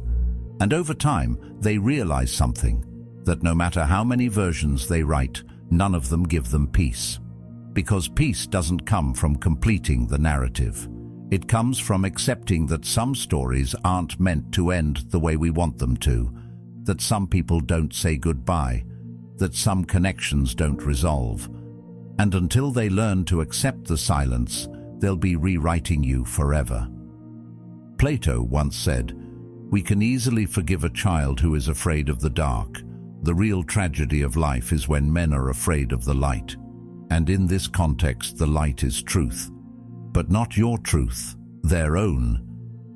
And over time, they realize something, that no matter how many versions they write, none of them give them peace. Because peace doesn't come from completing the narrative. It comes from accepting that some stories aren't meant to end the way we want them to, that some people don't say goodbye, that some connections don't resolve. And until they learn to accept the silence, they'll be rewriting you forever. Plato once said, "We can easily forgive a child who is afraid of the dark. The real tragedy of life is when men are afraid of the light." And in this context, the light is truth. But not your truth, their own.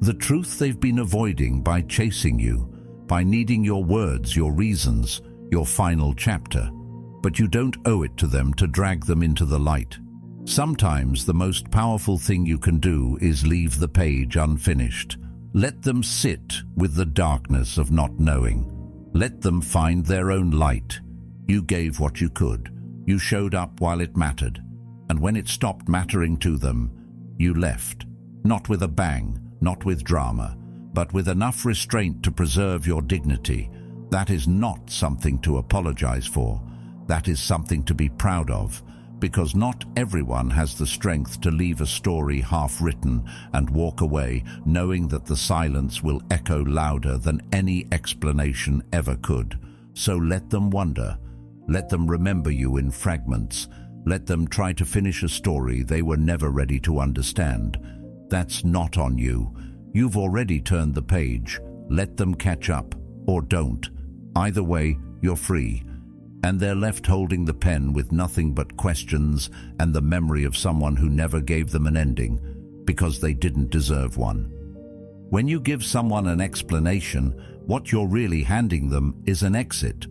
The truth they've been avoiding by chasing you, by needing your words, your reasons, your final chapter. But you don't owe it to them to drag them into the light. Sometimes the most powerful thing you can do is leave the page unfinished. Let them sit with the darkness of not knowing. Let them find their own light. You gave what you could. You showed up while it mattered. And when it stopped mattering to them, you left. Not with a bang, not with drama, but with enough restraint to preserve your dignity. That is not something to apologize for. That is something to be proud of, because not everyone has the strength to leave a story half-written and walk away knowing that the silence will echo louder than any explanation ever could. So let them wonder. Let them remember you in fragments. Let them try to finish a story they were never ready to understand. That's not on you. You've already turned the page. Let them catch up, or don't. Either way, you're free. And they're left holding the pen with nothing but questions and the memory of someone who never gave them an ending because they didn't deserve one. When you give someone an explanation, what you're really handing them is an exit,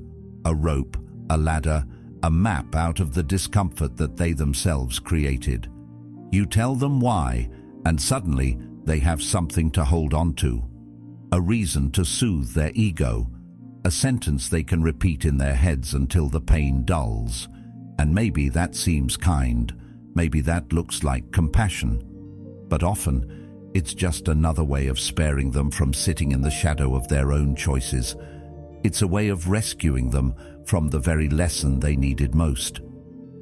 a rope, a ladder, a map out of the discomfort that they themselves created. You tell them why, and suddenly they have something to hold on to, a reason to soothe their ego, a sentence they can repeat in their heads until the pain dulls. And maybe that seems kind, maybe that looks like compassion. But often, it's just another way of sparing them from sitting in the shadow of their own choices. It's a way of rescuing them from the very lesson they needed most.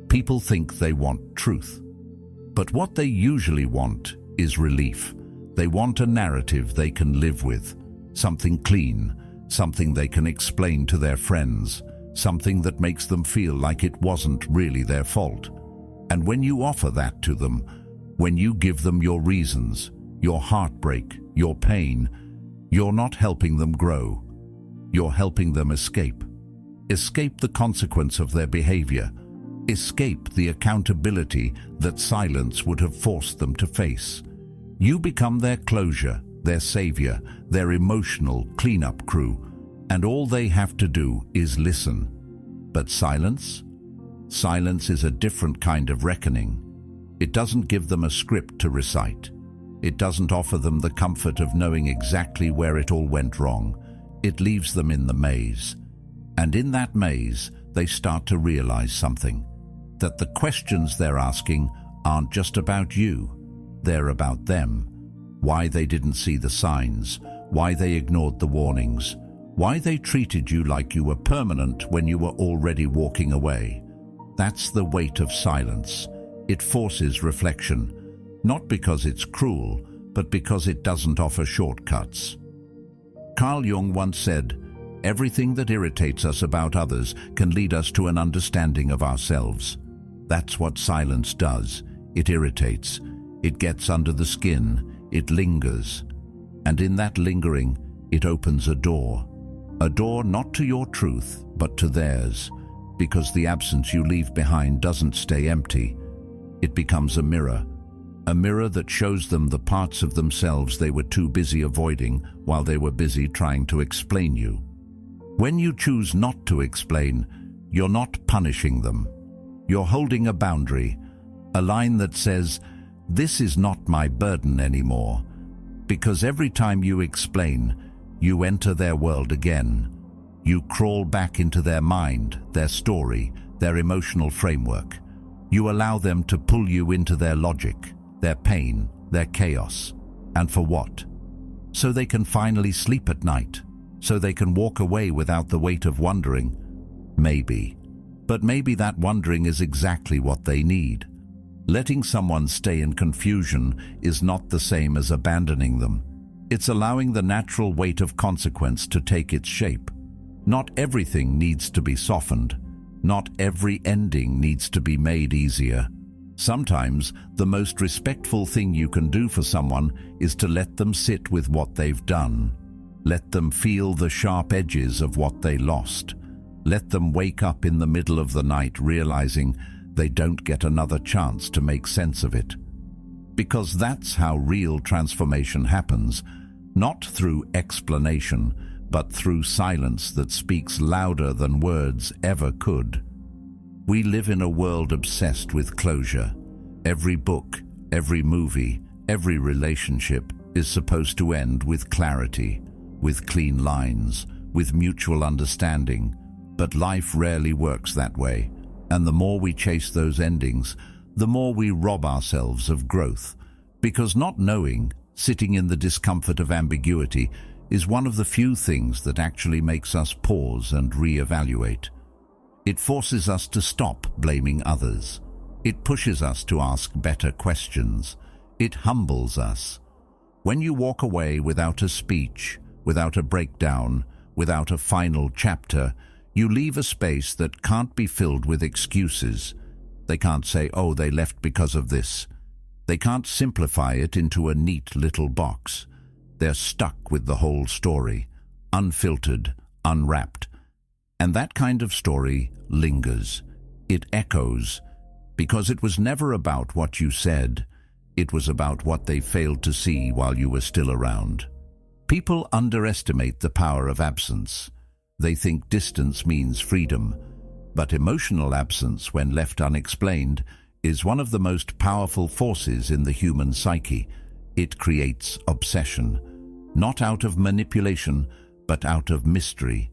People think they want truth, but what they usually want is relief. They want a narrative they can live with, something clean, something they can explain to their friends, something that makes them feel like it wasn't really their fault. And when you offer that to them, when you give them your reasons, your heartbreak, your pain, you're not helping them grow. You're helping them escape. Escape the consequence of their behavior. Escape the accountability that silence would have forced them to face. You become their closure, their savior, their emotional cleanup crew, and all they have to do is listen. But silence? Silence is a different kind of reckoning. It doesn't give them a script to recite. It doesn't offer them the comfort of knowing exactly where it all went wrong. It leaves them in the maze. And in that maze, they start to realize something. That the questions they're asking aren't just about you. They're about them. Why they didn't see the signs, why they ignored the warnings, why they treated you like you were permanent when you were already walking away. That's the weight of silence. It forces reflection, not because it's cruel, but because it doesn't offer shortcuts. Carl Jung once said, "Everything that irritates us about others can lead us to an understanding of ourselves." That's what silence does. It irritates. It gets under the skin. It lingers. And in that lingering, it opens a door. A door not to your truth, but to theirs. Because the absence you leave behind doesn't stay empty. It becomes a mirror that shows them the parts of themselves they were too busy avoiding while they were busy trying to explain you. When you choose not to explain, you're not punishing them. You're holding a boundary, a line that says, "This is not my burden anymore." Because every time you explain, you enter their world again. You crawl back into their mind, their story, their emotional framework. You allow them to pull you into their logic, their pain, their chaos. And for what? So they can finally sleep at night. So they can walk away without the weight of wondering. Maybe. But maybe that wondering is exactly what they need. Letting someone stay in confusion is not the same as abandoning them. It's allowing the natural weight of consequence to take its shape. Not everything needs to be softened. Not every ending needs to be made easier. Sometimes the most respectful thing you can do for someone is to let them sit with what they've done. Let them feel the sharp edges of what they lost. Let them wake up in the middle of the night realizing they don't get another chance to make sense of it. Because that's how real transformation happens, not through explanation, but through silence that speaks louder than words ever could. We live in a world obsessed with closure. Every book, every movie, every relationship is supposed to end with clarity, with clean lines, with mutual understanding. But life rarely works that way. And the more we chase those endings, the more we rob ourselves of growth. Because not knowing, sitting in the discomfort of ambiguity, is one of the few things that actually makes us pause and reevaluate. It forces us to stop blaming others. It pushes us to ask better questions. It humbles us. When you walk away without a speech, without a breakdown, without a final chapter, you leave a space that can't be filled with excuses. They can't say, oh, they left because of this. They can't simplify it into a neat little box. They're stuck with the whole story, unfiltered, unwrapped. And that kind of story lingers. It echoes, because it was never about what you said. It was about what they failed to see while you were still around. People underestimate the power of absence. They think distance means freedom, but emotional absence, when left unexplained, is one of the most powerful forces in the human psyche. It creates obsession, not out of manipulation, but out of mystery.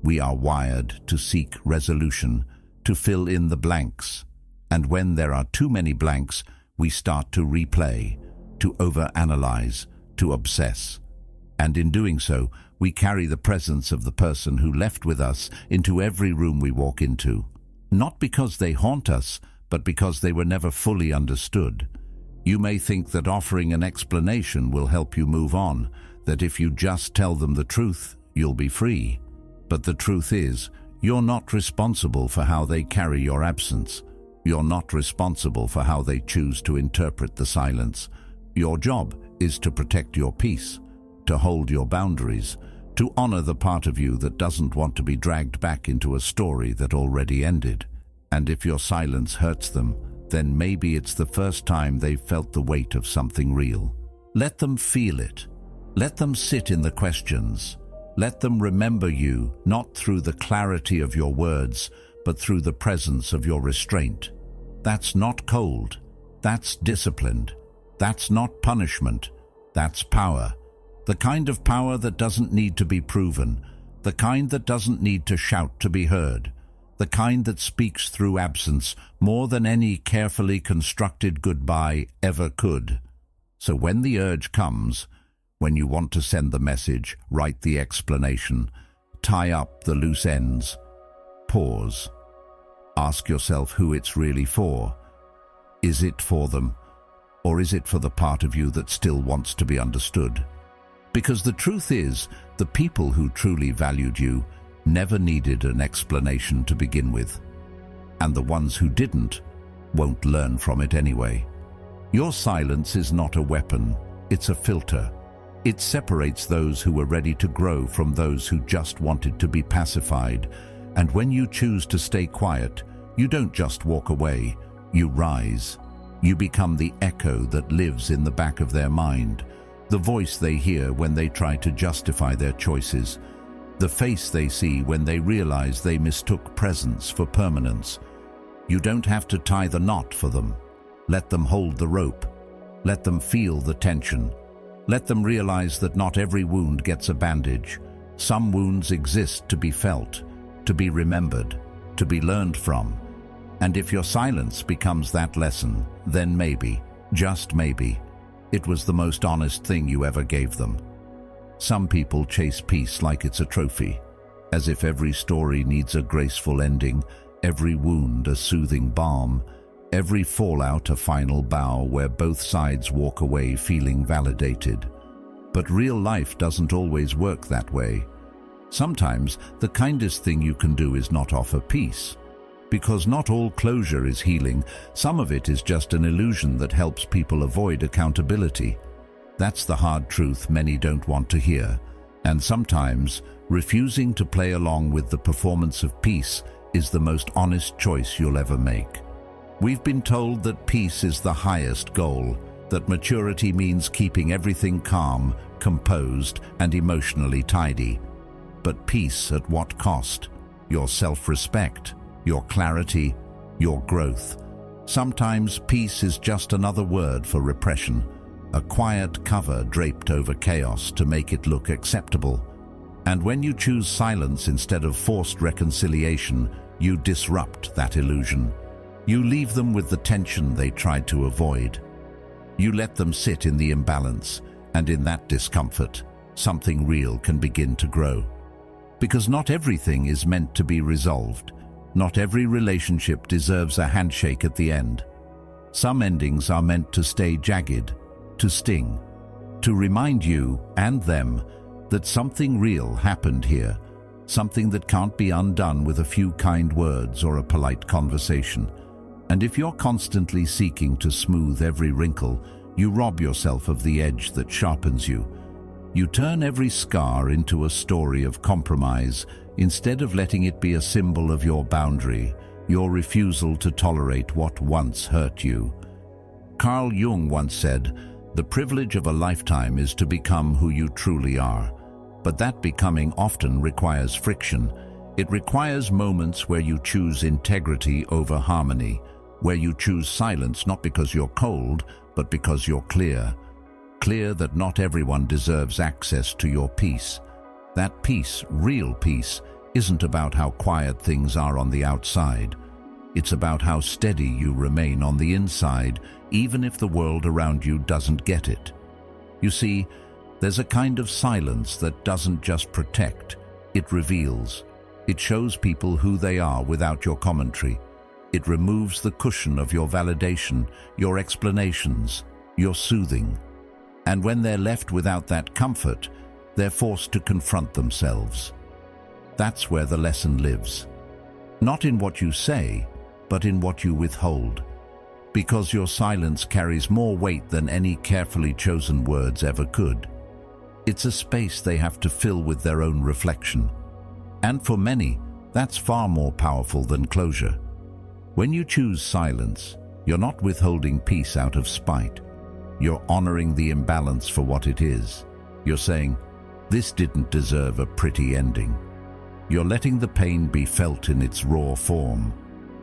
We are wired to seek resolution, to fill in the blanks. And when there are too many blanks, we start to replay, to overanalyze, to obsess. And in doing so, we carry the presence of the person who left with us into every room we walk into. Not because they haunt us, but because they were never fully understood. You may think that offering an explanation will help you move on, that if you just tell them the truth, you'll be free. But the truth is, you're not responsible for how they carry your absence. You're not responsible for how they choose to interpret the silence. Your job is to protect your peace, to hold your boundaries, to honor the part of you that doesn't want to be dragged back into a story that already ended. And if your silence hurts them, then maybe it's the first time they've felt the weight of something real. Let them feel it. Let them sit in the questions. Let them remember you, not through the clarity of your words, but through the presence of your restraint. That's not cold. That's disciplined. That's not punishment. That's power. The kind of power that doesn't need to be proven. The kind that doesn't need to shout to be heard. The kind that speaks through absence more than any carefully constructed goodbye ever could. So when the urge comes, when you want to send the message, write the explanation, tie up the loose ends, pause. Ask yourself who it's really for. Is it for them, or is it for the part of you that still wants to be understood? Because the truth is, the people who truly valued you never needed an explanation to begin with. And the ones who didn't won't learn from it anyway. Your silence is not a weapon, it's a filter. It separates those who were ready to grow from those who just wanted to be pacified. And when you choose to stay quiet, you don't just walk away, you rise. You become the echo that lives in the back of their mind, the voice they hear when they try to justify their choices, the face they see when they realize they mistook presence for permanence. You don't have to tie the knot for them. Let them hold the rope. Let them feel the tension. Let them realize that not every wound gets a bandage. Some wounds exist to be felt, to be remembered, to be learned from. And if your silence becomes that lesson, then maybe, just maybe, it was the most honest thing you ever gave them. Some people chase peace like it's a trophy, as if every story needs a graceful ending, every wound a soothing balm, every fallout a final bow where both sides walk away feeling validated. But real life doesn't always work that way. Sometimes the kindest thing you can do is not offer peace. Because not all closure is healing, some of it is just an illusion that helps people avoid accountability. That's the hard truth many don't want to hear. And sometimes, refusing to play along with the performance of peace is the most honest choice you'll ever make. We've been told that peace is the highest goal, that maturity means keeping everything calm, composed, and emotionally tidy. But peace at what cost? Your self-respect, your clarity, your growth. Sometimes peace is just another word for repression, a quiet cover draped over chaos to make it look acceptable. And when you choose silence instead of forced reconciliation, you disrupt that illusion. You leave them with the tension they tried to avoid. You let them sit in the imbalance, and in that discomfort, something real can begin to grow. Because not everything is meant to be resolved. Not every relationship deserves a handshake at the end. Some endings are meant to stay jagged, to sting, to remind you and them that something real happened here, something that can't be undone with a few kind words or a polite conversation. And if you're constantly seeking to smooth every wrinkle, you rob yourself of the edge that sharpens you. You turn every scar into a story of compromise instead of letting it be a symbol of your boundary, your refusal to tolerate what once hurt you. Carl Jung once said, "The privilege of a lifetime is to become who you truly are." But that becoming often requires friction. It requires moments where you choose integrity over harmony, where you choose silence not because you're cold, but because you're clear. Clear that not everyone deserves access to your peace. That peace, real peace, isn't about how quiet things are on the outside. It's about how steady you remain on the inside, even if the world around you doesn't get it. You see, there's a kind of silence that doesn't just protect, it reveals. It shows people who they are without your commentary. It removes the cushion of your validation, your explanations, your soothing. And when they're left without that comfort, they're forced to confront themselves. That's where the lesson lives. Not in what you say, but in what you withhold. Because your silence carries more weight than any carefully chosen words ever could. It's a space they have to fill with their own reflection. And for many, that's far more powerful than closure. When you choose silence, you're not withholding peace out of spite. You're honoring the imbalance for what it is. You're saying, this didn't deserve a pretty ending. You're letting the pain be felt in its raw form.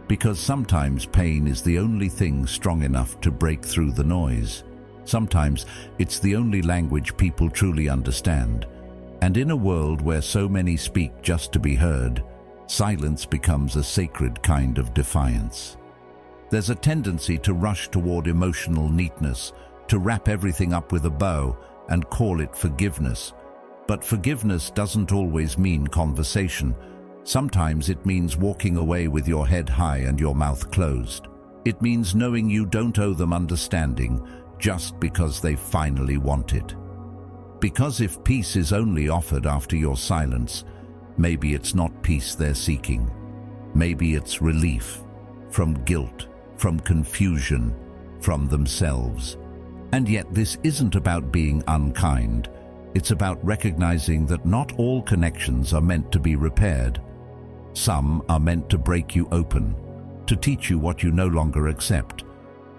Because sometimes pain is the only thing strong enough to break through the noise. Sometimes it's the only language people truly understand. And in a world where so many speak just to be heard, silence becomes a sacred kind of defiance. There's a tendency to rush toward emotional neatness, to wrap everything up with a bow and call it forgiveness. But forgiveness doesn't always mean conversation. Sometimes it means walking away with your head high and your mouth closed. It means knowing you don't owe them understanding just because they finally want it. Because if peace is only offered after your silence, maybe it's not peace they're seeking. Maybe it's relief from guilt, from confusion, from themselves. And yet this isn't about being unkind. It's about recognizing that not all connections are meant to be repaired. Some are meant to break you open, to teach you what you no longer accept,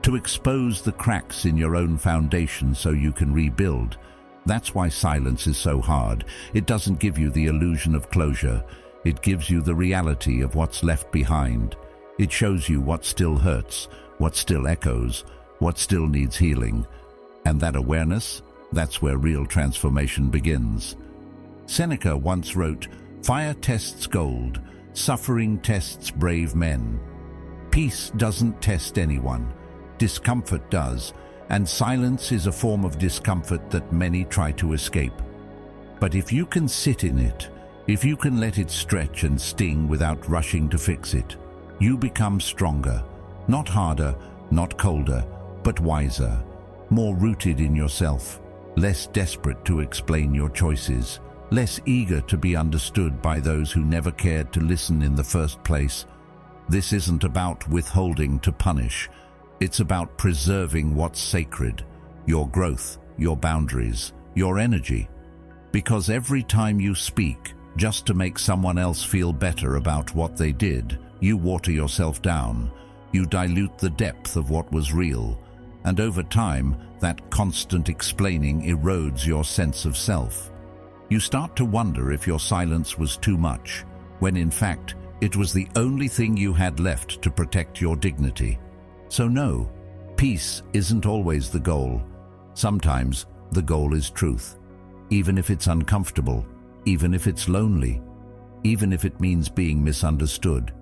to expose the cracks in your own foundation so you can rebuild. That's why silence is so hard. It doesn't give you the illusion of closure. It gives you the reality of what's left behind. It shows you what still hurts, what still echoes, what still needs healing. And that awareness, that's where real transformation begins. Seneca once wrote, "Fire tests gold, suffering tests brave men." Peace doesn't test anyone. Discomfort does, and silence is a form of discomfort that many try to escape. But if you can sit in it, if you can let it stretch and sting without rushing to fix it, you become stronger, not harder, not colder, but wiser, more rooted in yourself, less desperate to explain your choices, less eager to be understood by those who never cared to listen in the first place. This isn't about withholding to punish. It's about preserving what's sacred, your growth, your boundaries, your energy. Because every time you speak, just to make someone else feel better about what they did, you water yourself down. You dilute the depth of what was real. And over time, that constant explaining erodes your sense of self. You start to wonder if your silence was too much, when in fact, it was the only thing you had left to protect your dignity. So no, peace isn't always the goal. Sometimes the goal is truth, even if it's uncomfortable, even if it's lonely, even if it means being misunderstood.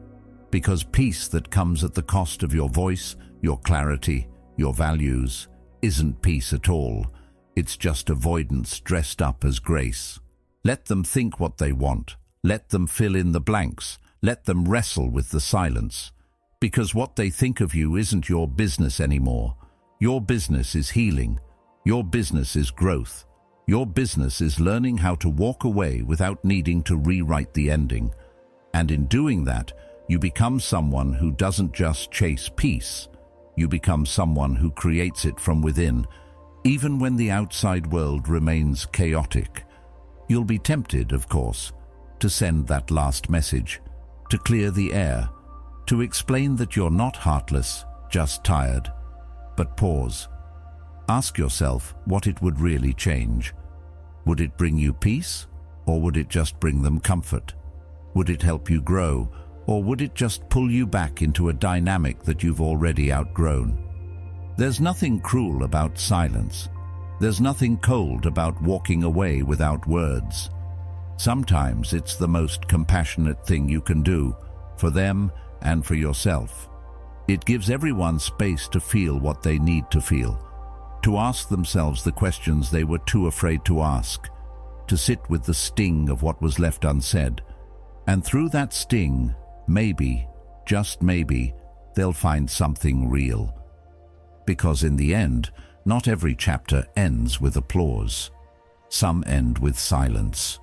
Because peace that comes at the cost of your voice, your clarity, your values, isn't peace at all. It's just avoidance dressed up as grace. Let them think what they want. Let them fill in the blanks. Let them wrestle with the silence. Because what they think of you isn't your business anymore. Your business is healing. Your business is growth. Your business is learning how to walk away without needing to rewrite the ending. And in doing that, you become someone who doesn't just chase peace. You become someone who creates it from within, even when the outside world remains chaotic. You'll be tempted, of course, to send that last message, to clear the air, to explain that you're not heartless, just tired. But pause. Ask yourself what it would really change. Would it bring you peace, or would it just bring them comfort? Would it help you grow, or would it just pull you back into a dynamic that you've already outgrown? There's nothing cruel about silence. There's nothing cold about walking away without words. Sometimes it's the most compassionate thing you can do, for them and for yourself. It gives everyone space to feel what they need to feel, to ask themselves the questions they were too afraid to ask, to sit with the sting of what was left unsaid. And through that sting, maybe, just maybe, they'll find something real. Because in the end, not every chapter ends with applause. Some end with silence.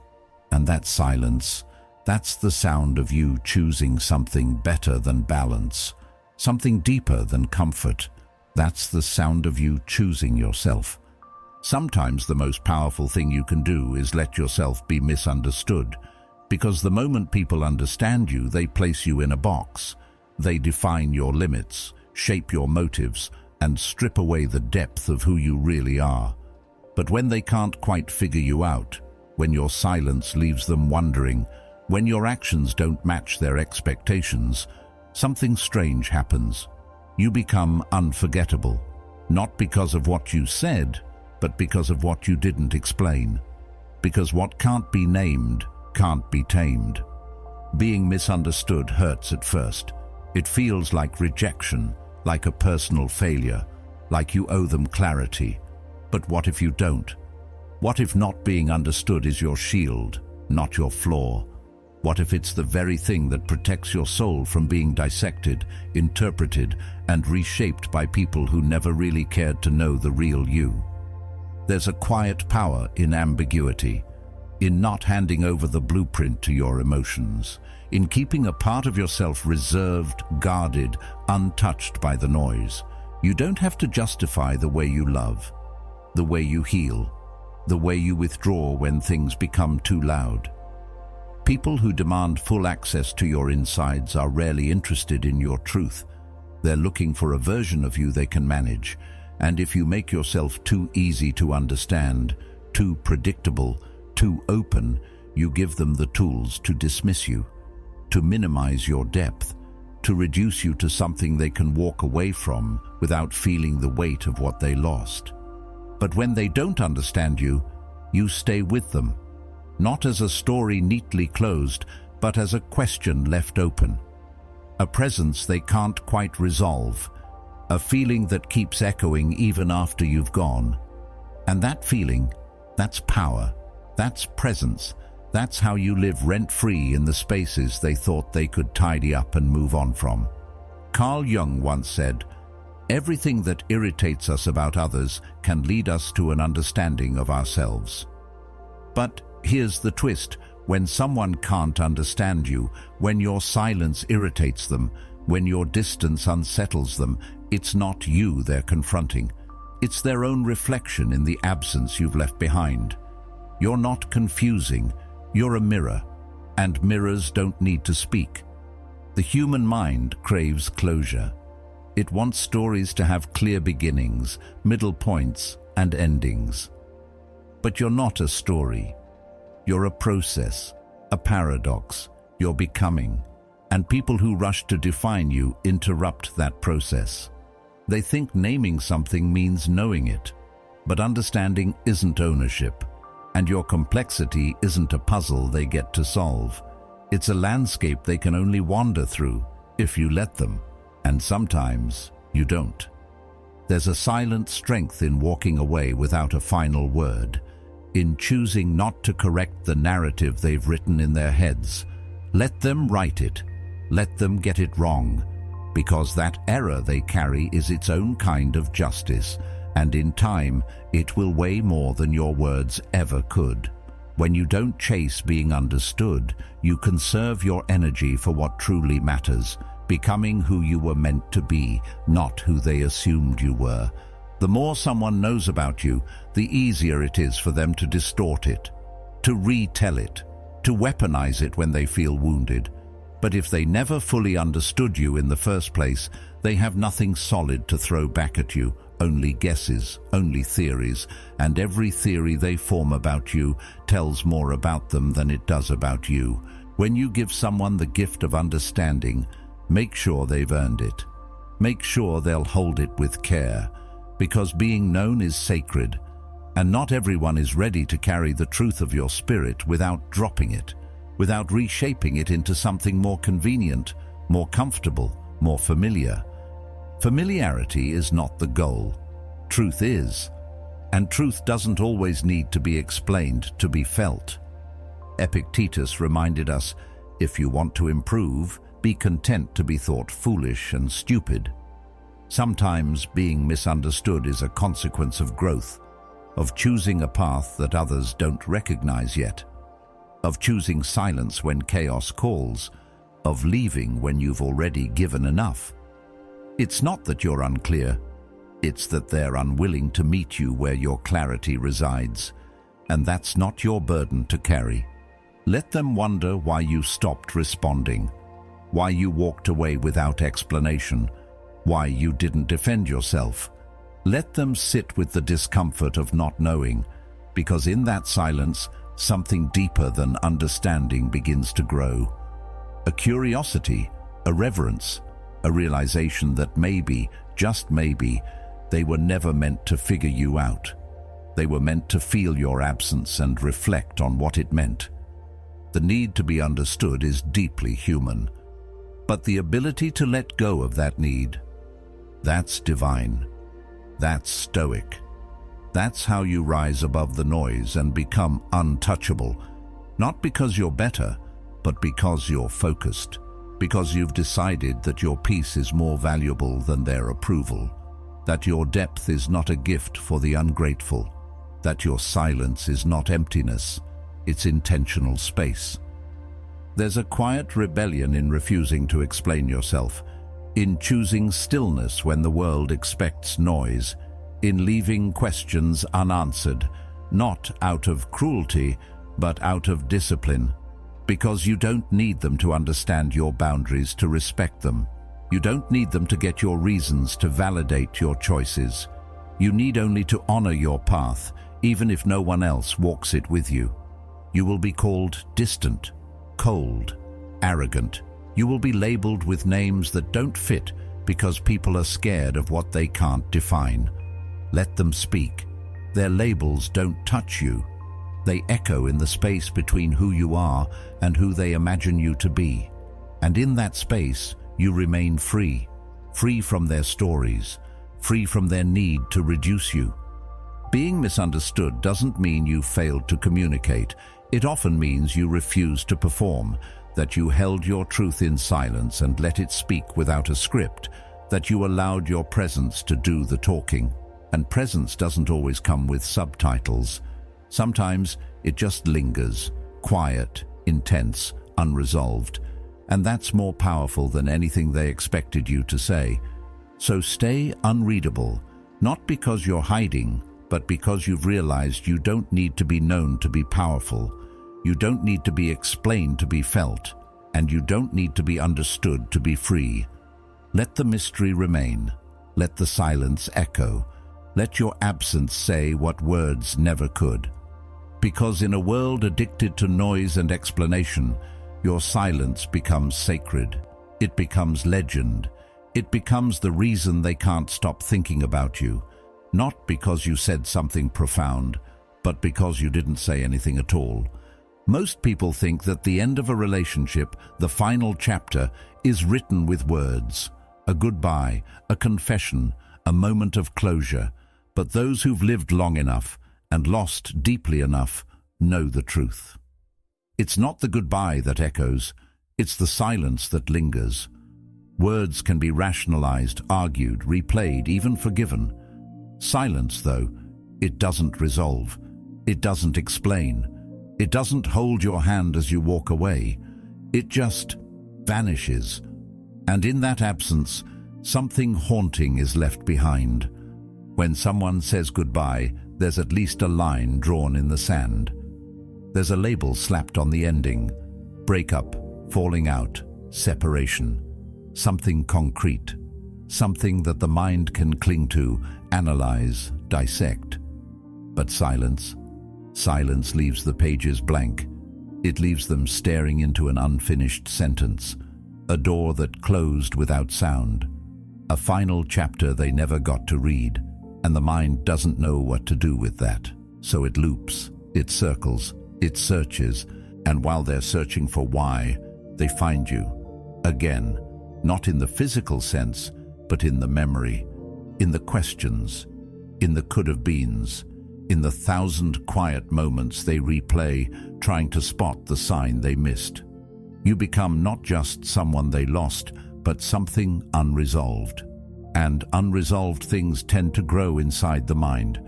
And that silence, that's the sound of you choosing something better than balance, something deeper than comfort. That's the sound of you choosing yourself. Sometimes the most powerful thing you can do is let yourself be misunderstood, because the moment people understand you, they place you in a box. They define your limits, shape your motives, and strip away the depth of who you really are. But when they can't quite figure you out, when your silence leaves them wondering, when your actions don't match their expectations, something strange happens. You become unforgettable, not because of what you said, but because of what you didn't explain. Because what can't be named can't be tamed. Being misunderstood hurts at first. It feels like rejection, like a personal failure, like you owe them clarity. But what if you don't? What if not being understood is your shield, not your flaw? What if it's the very thing that protects your soul from being dissected, interpreted, and reshaped by people who never really cared to know the real you? There's a quiet power in ambiguity, in not handing over the blueprint to your emotions, in keeping a part of yourself reserved, guarded, untouched by the noise. You don't have to justify the way you love, the way you heal, the way you withdraw when things become too loud. People who demand full access to your insides are rarely interested in your truth. They're looking for a version of you they can manage, and if you make yourself too easy to understand, too predictable, too open, you give them the tools to dismiss you, to minimize your depth, to reduce you to something they can walk away from without feeling the weight of what they lost. But when they don't understand you, you stay with them, not as a story neatly closed, but as a question left open. A presence they can't quite resolve, a feeling that keeps echoing even after you've gone. And that feeling, that's power, that's presence, that's how you live rent-free in the spaces they thought they could tidy up and move on from. Carl Jung once said, "Everything that irritates us about others can lead us to an understanding of ourselves." But here's the twist: when someone can't understand you, when your silence irritates them, when your distance unsettles them, it's not you they're confronting. It's their own reflection in the absence you've left behind. You're not confusing, you're a mirror, and mirrors don't need to speak. The human mind craves closure. It wants stories to have clear beginnings, middle points, and endings. But you're not a story. You're a process, a paradox. You're becoming. And people who rush to define you interrupt that process. They think naming something means knowing it. But understanding isn't ownership. And your complexity isn't a puzzle they get to solve. It's a landscape they can only wander through, if you let them. And sometimes you don't. There's a silent strength in walking away without a final word, in choosing not to correct the narrative they've written in their heads. Let them write it. Let them get it wrong. because that error they carry is its own kind of justice, and in time it will weigh more than your words ever could. When you don't chase being understood, you conserve your energy for what truly matters, becoming who you were meant to be, not who they assumed you were. The more someone knows about you, the easier it is for them to distort it, to retell it, to weaponize it when they feel wounded. But if they never fully understood you in the first place, they have nothing solid to throw back at you, only guesses, only theories, and every theory they form about you tells more about them than it does about you. When you give someone the gift of understanding, make sure they've earned it. Make sure they'll hold it with care, because being known is sacred, and not everyone is ready to carry the truth of your spirit without dropping it, without reshaping it into something more convenient, more comfortable, more familiar. Familiarity is not the goal. Truth is. And truth doesn't always need to be explained to be felt. Epictetus reminded us, if you want to improve, be content to be thought foolish and stupid. Sometimes being misunderstood is a consequence of growth, of choosing a path that others don't recognize yet, of choosing silence when chaos calls, of leaving when you've already given enough. It's not that you're unclear, it's that they're unwilling to meet you where your clarity resides, and that's not your burden to carry. Let them wonder why you stopped responding, why you walked away without explanation, why you didn't defend yourself. Let them sit with the discomfort of not knowing, because in that silence, something deeper than understanding begins to grow. A curiosity, a reverence, a realization that maybe, just maybe, they were never meant to figure you out. They were meant to feel your absence and reflect on what it meant. The need to be understood is deeply human, but the ability to let go of that need, that's divine. That's Stoic. That's how you rise above the noise and become untouchable, not because you're better, but because you're focused, because you've decided that your peace is more valuable than their approval, that your depth is not a gift for the ungrateful, that your silence is not emptiness, it's intentional space. There's a quiet rebellion in refusing to explain yourself, in choosing stillness when the world expects noise, in leaving questions unanswered, not out of cruelty, but out of discipline, because you don't need them to understand your boundaries to respect them. You don't need them to get your reasons to validate your choices. You need only to honor your path, even if no one else walks it with you. You will be called distant, cold, arrogant. You will be labeled with names that don't fit because people are scared of what they can't define. Let them speak. Their labels don't touch you. They echo in the space between who you are and who they imagine you to be. And in that space, you remain free, free from their stories, free from their need to reduce you. Being misunderstood doesn't mean you failed to communicate. It often means you refused to perform, that you held your truth in silence and let it speak without a script, that you allowed your presence to do the talking. And presence doesn't always come with subtitles. Sometimes it just lingers, quiet, intense, unresolved, and that's more powerful than anything they expected you to say. So stay unreadable, not because you're hiding, but because you've realized you don't need to be known to be powerful. You don't need to be explained to be felt, and you don't need to be understood to be free. Let the mystery remain. Let the silence echo. Let your absence say what words never could. Because in a world addicted to noise and explanation, your silence becomes sacred. It becomes legend. It becomes the reason they can't stop thinking about you. Not because you said something profound, but because you didn't say anything at all. Most people think that the end of a relationship, the final chapter, is written with words. A goodbye, a confession, a moment of closure. But those who've lived long enough and lost deeply enough know the truth. It's not the goodbye that echoes, it's the silence that lingers. Words can be rationalized, argued, replayed, even forgiven. Silence, though, it doesn't resolve. It doesn't explain. It doesn't hold your hand as you walk away. It just vanishes. And in that absence, something haunting is left behind. When someone says goodbye, there's at least a line drawn in the sand. There's a label slapped on the ending. Breakup, falling out, separation. Something concrete. Something that the mind can cling to, analyze, dissect. But silence? Silence leaves the pages blank. It leaves them staring into an unfinished sentence. A door that closed without sound. A final chapter they never got to read. And the mind doesn't know what to do with that. So it loops, it circles, it searches, and while they're searching for why, they find you. Again, not in the physical sense, but in the memory, in the questions, in the could-have-beens, in the 1,000 quiet moments they replay, trying to spot the sign they missed. You become not just someone they lost, but something unresolved. And unresolved things tend to grow inside the mind.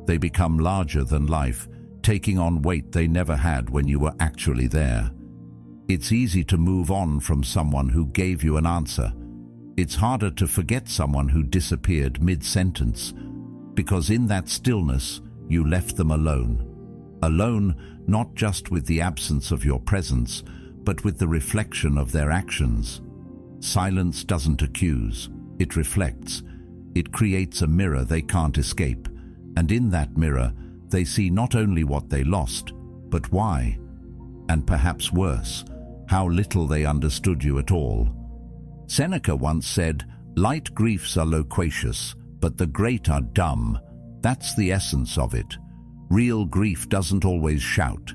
They become larger than life, taking on weight they never had when you were actually there. It's easy to move on from someone who gave you an answer. It's harder to forget someone who disappeared mid-sentence, because in that stillness, you left them alone. Alone not just with the absence of your presence, but with the reflection of their actions. Silence doesn't accuse. It reflects. It creates a mirror they can't escape. And in that mirror, they see not only what they lost, but why. And perhaps worse, how little they understood you at all. Seneca once said, "Light griefs are loquacious, but the great are dumb." That's the essence of it. Real grief doesn't always shout.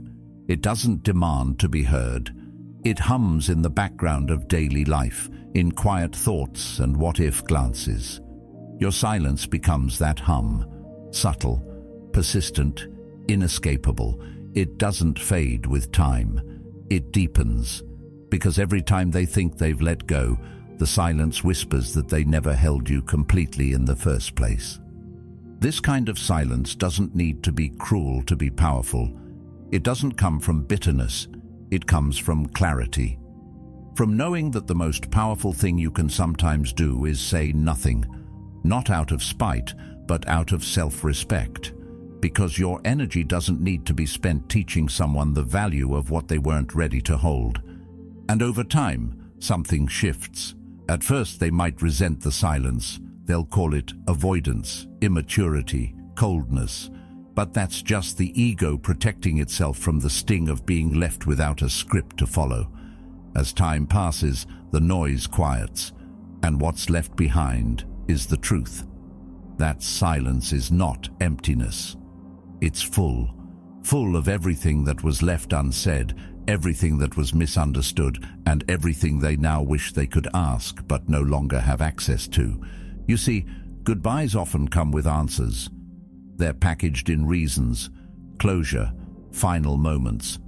It doesn't demand to be heard. It hums in the background of daily life, in quiet thoughts and what-if glances. Your silence becomes that hum, subtle, persistent, inescapable. It doesn't fade with time. It deepens, because every time they think they've let go, the silence whispers that they never held you completely in the first place. This kind of silence doesn't need to be cruel to be powerful. It doesn't come from bitterness. It comes from clarity. From knowing that the most powerful thing you can sometimes do is say nothing, not out of spite, but out of self-respect, because your energy doesn't need to be spent teaching someone the value of what they weren't ready to hold. And over time, something shifts. At first, they might resent the silence. They'll call it avoidance, immaturity, coldness. But that's just the ego protecting itself from the sting of being left without a script to follow. As time passes, the noise quiets, and what's left behind is the truth. That silence is not emptiness. It's full of everything that was left unsaid, everything that was misunderstood, and everything they now wish they could ask but no longer have access to. You see, goodbyes often come with answers. They're packaged in reasons, closure, final moments.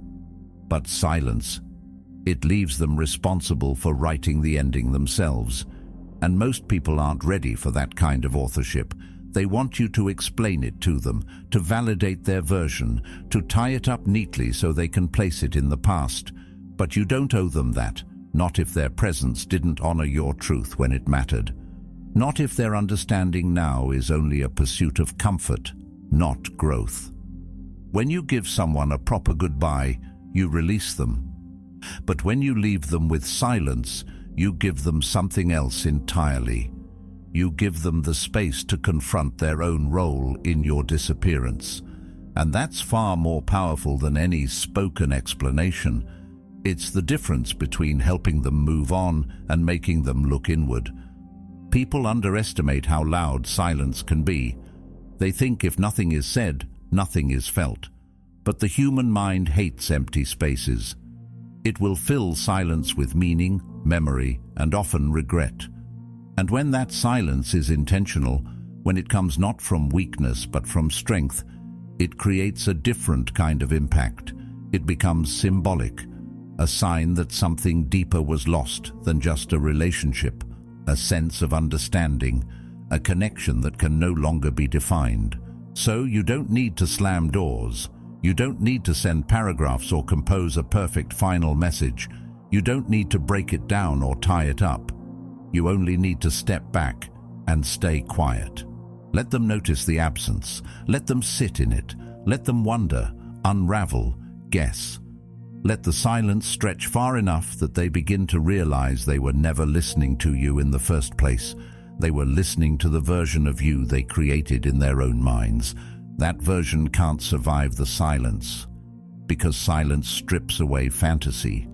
But silence, it leaves them responsible for writing the ending themselves. And most people aren't ready for that kind of authorship. They want you to explain it to them, to validate their version, to tie it up neatly so they can place it in the past. But you don't owe them that, not if their presence didn't honor your truth when it mattered. Not if their understanding now is only a pursuit of comfort, not growth. When you give someone a proper goodbye, you release them. But when you leave them with silence, you give them something else entirely. You give them the space to confront their own role in your disappearance. And that's far more powerful than any spoken explanation. It's the difference between helping them move on and making them look inward. People underestimate how loud silence can be. They think if nothing is said, nothing is felt. But the human mind hates empty spaces. It will fill silence with meaning, memory, and often regret. And when that silence is intentional, when it comes not from weakness but from strength, it creates a different kind of impact. It becomes symbolic, a sign that something deeper was lost than just a relationship a sense of understanding, a connection that can no longer be defined. So you don't need to slam doors. You don't need to send paragraphs or compose a perfect final message. You don't need to break it down or tie it up. You only need to step back and stay quiet. Let them notice the absence. Let them sit in it. Let them wonder, unravel, guess. Let the silence stretch far enough that they begin to realize they were never listening to you in the first place. They were listening to the version of you they created in their own minds. That version can't survive the silence, because silence strips away fantasy.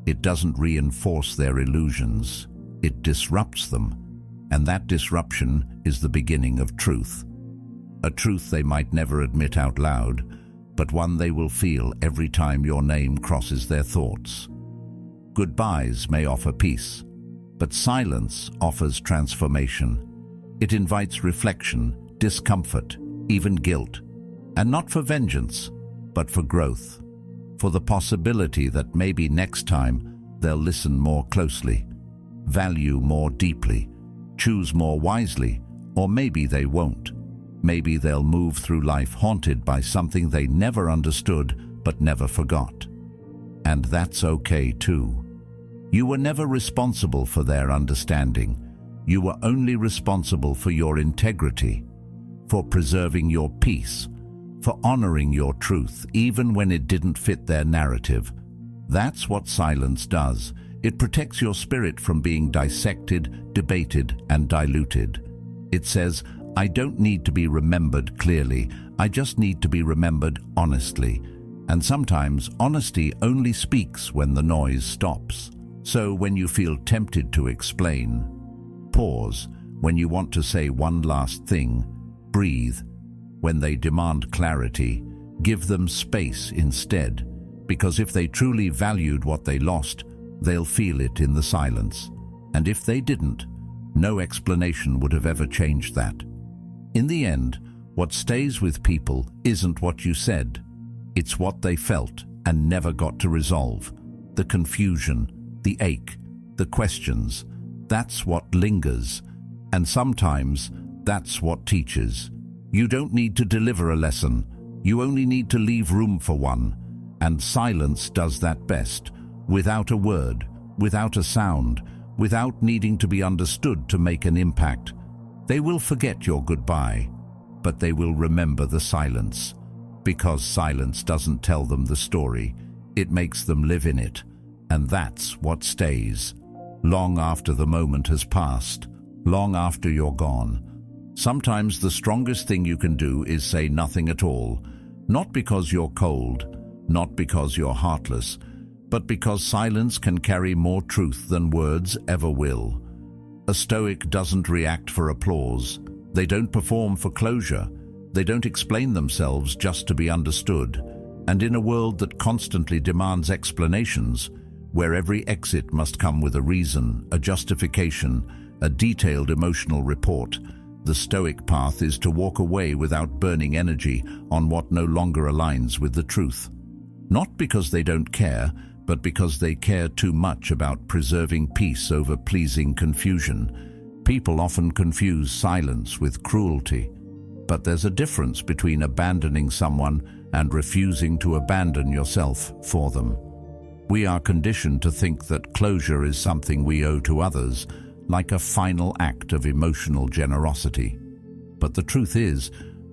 It doesn't reinforce their illusions. It disrupts them. And that disruption is the beginning of truth. A truth they might never admit out loud, but one they will feel every time your name crosses their thoughts. Goodbyes may offer peace, but silence offers transformation. It invites reflection, discomfort, even guilt, and not for vengeance, but for growth, for the possibility that maybe next time they'll listen more closely, value more deeply, choose more wisely, or maybe they won't. Maybe they'll move through life haunted by something they never understood but never forgot. And that's okay too. You were never responsible for their understanding. You were only responsible for your integrity, for preserving your peace, for honoring your truth even when it didn't fit their narrative. That's what silence does. It protects your spirit from being dissected, debated, and diluted. It says, I don't need to be remembered clearly, I just need to be remembered honestly. And sometimes honesty only speaks when the noise stops. So when you feel tempted to explain, pause. When you want to say one last thing, breathe. When they demand clarity, give them space instead. Because if they truly valued what they lost, they'll feel it in the silence. And if they didn't, no explanation would have ever changed that. In the end, what stays with people isn't what you said. It's what they felt and never got to resolve. The confusion, the ache, the questions. That's what lingers. And sometimes that's what teaches. You don't need to deliver a lesson. You only need to leave room for one. And silence does that best. Without a word, without a sound, without needing to be understood to make an impact. They will forget your goodbye, but they will remember the silence. Because silence doesn't tell them the story, it makes them live in it. And that's what stays. Long after the moment has passed, long after you're gone. Sometimes the strongest thing you can do is say nothing at all. Not because you're cold, not because you're heartless, but because silence can carry more truth than words ever will. A Stoic doesn't react for applause. They don't perform for closure. They don't explain themselves just to be understood. And in a world that constantly demands explanations, where every exit must come with a reason, a justification, a detailed emotional report, the Stoic path is to walk away without burning energy on what no longer aligns with the truth. Not because they don't care, but because they care too much about preserving peace over pleasing confusion. People often confuse silence with cruelty. But there's a difference between abandoning someone and refusing to abandon yourself for them. We are conditioned to think that closure is something we owe to others, like a final act of emotional generosity. But the truth is,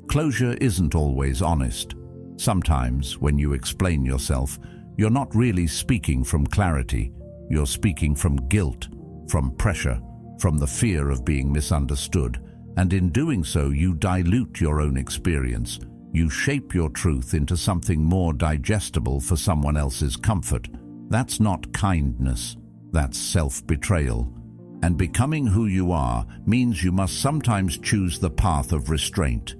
closure isn't always honest. Sometimes, when you explain yourself, you're not really speaking from clarity. You're speaking from guilt, from pressure, from the fear of being misunderstood. And in doing so, you dilute your own experience. You shape your truth into something more digestible for someone else's comfort. That's not kindness. That's self-betrayal. And becoming who you are means you must sometimes choose the path of restraint,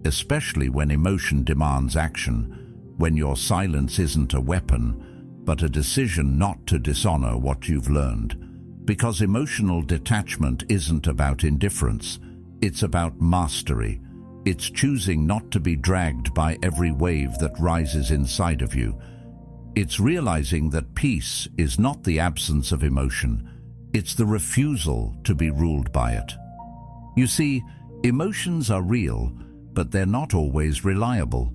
especially when emotion demands action. When your silence isn't a weapon, but a decision not to dishonor what you've learned. Because emotional detachment isn't about indifference, it's about mastery. It's choosing not to be dragged by every wave that rises inside of you. It's realizing that peace is not the absence of emotion, It's the refusal to be ruled by it. You see, emotions are real, but they're not always reliable.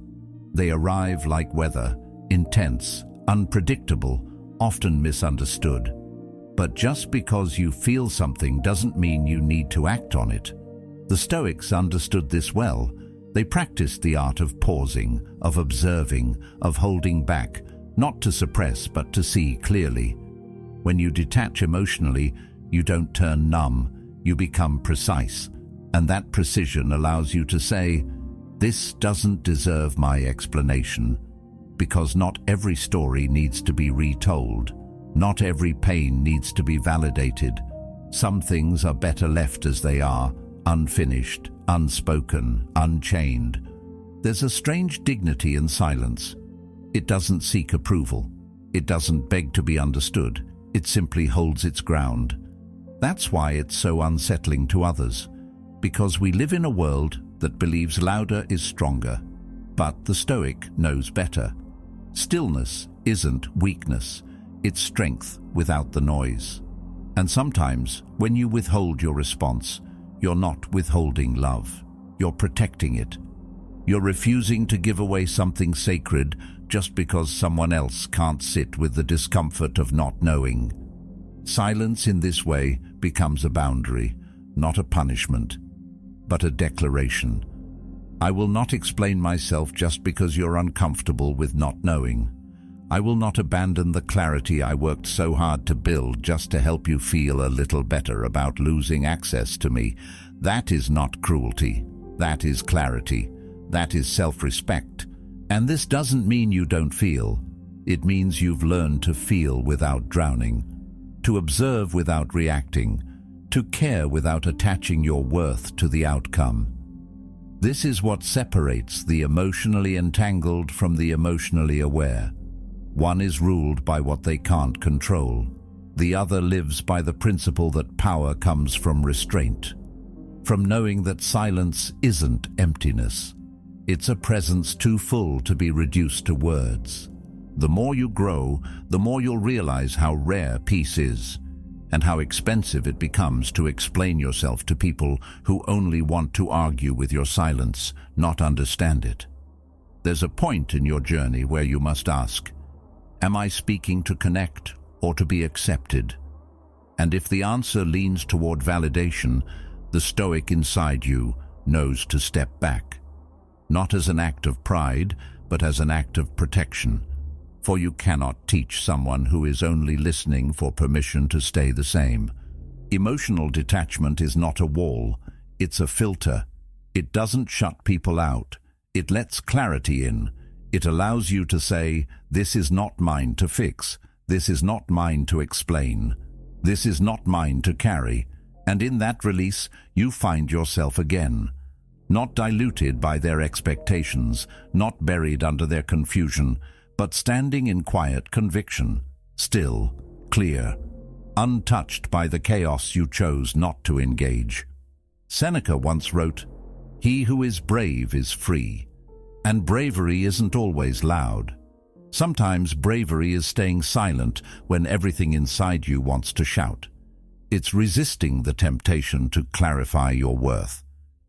They arrive like weather, intense, unpredictable, often misunderstood. But just because you feel something doesn't mean you need to act on it. The Stoics understood this well. They practiced the art of pausing, of observing, of holding back, not to suppress but to see clearly. When you detach emotionally, you don't turn numb, you become precise. And that precision allows you to say, "This doesn't deserve my explanation," because not every story needs to be retold. Not every pain needs to be validated. Some things are better left as they are, unfinished, unspoken, unchained. There's a strange dignity in silence. It doesn't seek approval. It doesn't beg to be understood. It simply holds its ground. That's why it's so unsettling to others, because we live in a world that believes louder is stronger. But the Stoic knows better. Stillness isn't weakness. It's strength without the noise. And sometimes, when you withhold your response, you're not withholding love. You're protecting it. You're refusing to give away something sacred just because someone else can't sit with the discomfort of not knowing. Silence in this way becomes a boundary, not a punishment, but a declaration. I will not explain myself just because you're uncomfortable with not knowing. I will not abandon the clarity I worked so hard to build just to help you feel a little better about losing access to me. That is not cruelty. That is clarity. That is self-respect. And this doesn't mean you don't feel. It means you've learned to feel without drowning, to observe without reacting, to care without attaching your worth to the outcome. This is what separates the emotionally entangled from the emotionally aware. One is ruled by what they can't control. The other lives by the principle that power comes from restraint, from knowing that silence isn't emptiness. It's a presence too full to be reduced to words. The more you grow, the more you'll realize how rare peace is, and how expensive it becomes to explain yourself to people who only want to argue with your silence, not understand it. There's a point in your journey where you must ask, am I speaking to connect or to be accepted? And if the answer leans toward validation, the Stoic inside you knows to step back. Not as an act of pride, but as an act of protection. For you cannot teach someone who is only listening for permission to stay the same. Emotional detachment is not a wall, it's a filter. It doesn't shut people out. It lets clarity in. It allows you to say, this is not mine to fix. This is not mine to explain. This is not mine to carry. And in that release, you find yourself again. Not diluted by their expectations, not buried under their confusion, but standing in quiet conviction, still, clear, untouched by the chaos you chose not to engage. Seneca once wrote, "He who is brave is free." And bravery isn't always loud. Sometimes bravery is staying silent when everything inside you wants to shout. It's resisting the temptation to clarify your worth.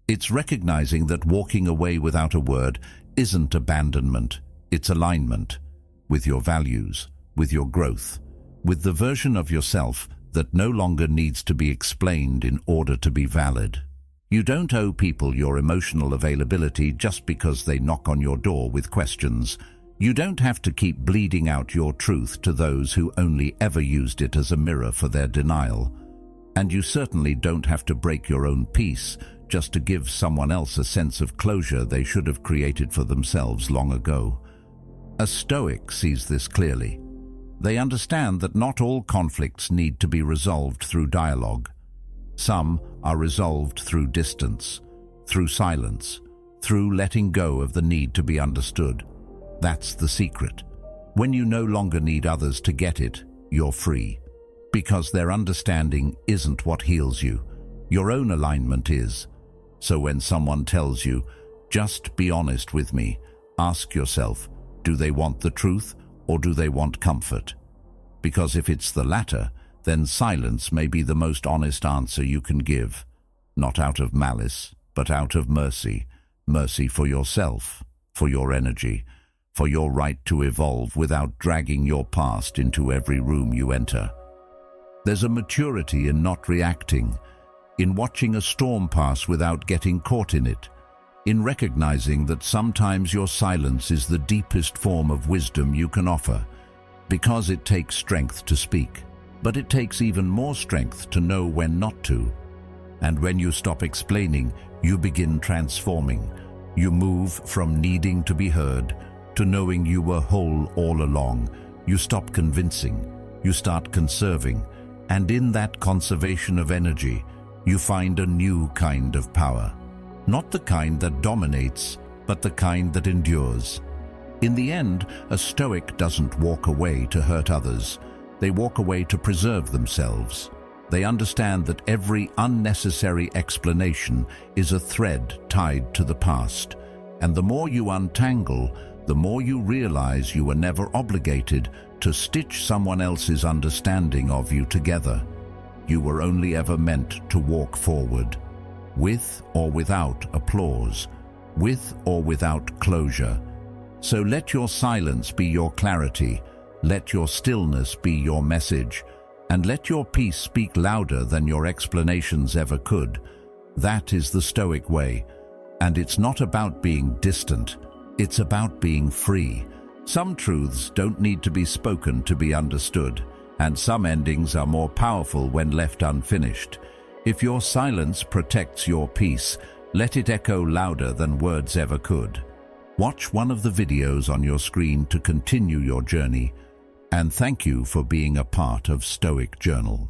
It's recognizing that walking away without a word isn't abandonment, it's alignment with your values, with your growth, with the version of yourself that no longer needs to be explained in order to be valid. You don't owe people your emotional availability just because they knock on your door with questions. You don't have to keep bleeding out your truth to those who only ever used it as a mirror for their denial. And you certainly don't have to break your own peace just to give someone else a sense of closure they should have created for themselves long ago. A Stoic sees this clearly. They understand that not all conflicts need to be resolved through dialogue. Some are resolved through distance, through silence, through letting go of the need to be understood. That's the secret. When you no longer need others to get it, you're free. Because their understanding isn't what heals you. Your own alignment is. So when someone tells you, just be honest with me, ask yourself, do they want the truth or do they want comfort? Because if it's the latter, then silence may be the most honest answer you can give, not out of malice, but out of mercy. Mercy for yourself, for your energy, for your right to evolve without dragging your past into every room you enter. There's a maturity in not reacting, in watching a storm pass without getting caught in it, in recognizing that sometimes your silence is the deepest form of wisdom you can offer, because it takes strength to speak, but it takes even more strength to know when not to. And when you stop explaining, you begin transforming. You move from needing to be heard to knowing you were whole all along. You stop convincing, you start conserving, and in that conservation of energy, you find a new kind of power. Not the kind that dominates, but the kind that endures. In the end, a Stoic doesn't walk away to hurt others. They walk away to preserve themselves. They understand that every unnecessary explanation is a thread tied to the past. And the more you untangle, the more you realize you were never obligated to stitch someone else's understanding of you together. You were only ever meant to walk forward, with or without applause, with or without closure. So let your silence be your clarity, let your stillness be your message, and let your peace speak louder than your explanations ever could. That is the Stoic way, and it's not about being distant, it's about being free. Some truths don't need to be spoken to be understood, and some endings are more powerful when left unfinished. If your silence protects your peace, let it echo louder than words ever could. Watch one of the videos on your screen to continue your journey, and thank you for being a part of Stoic Journal.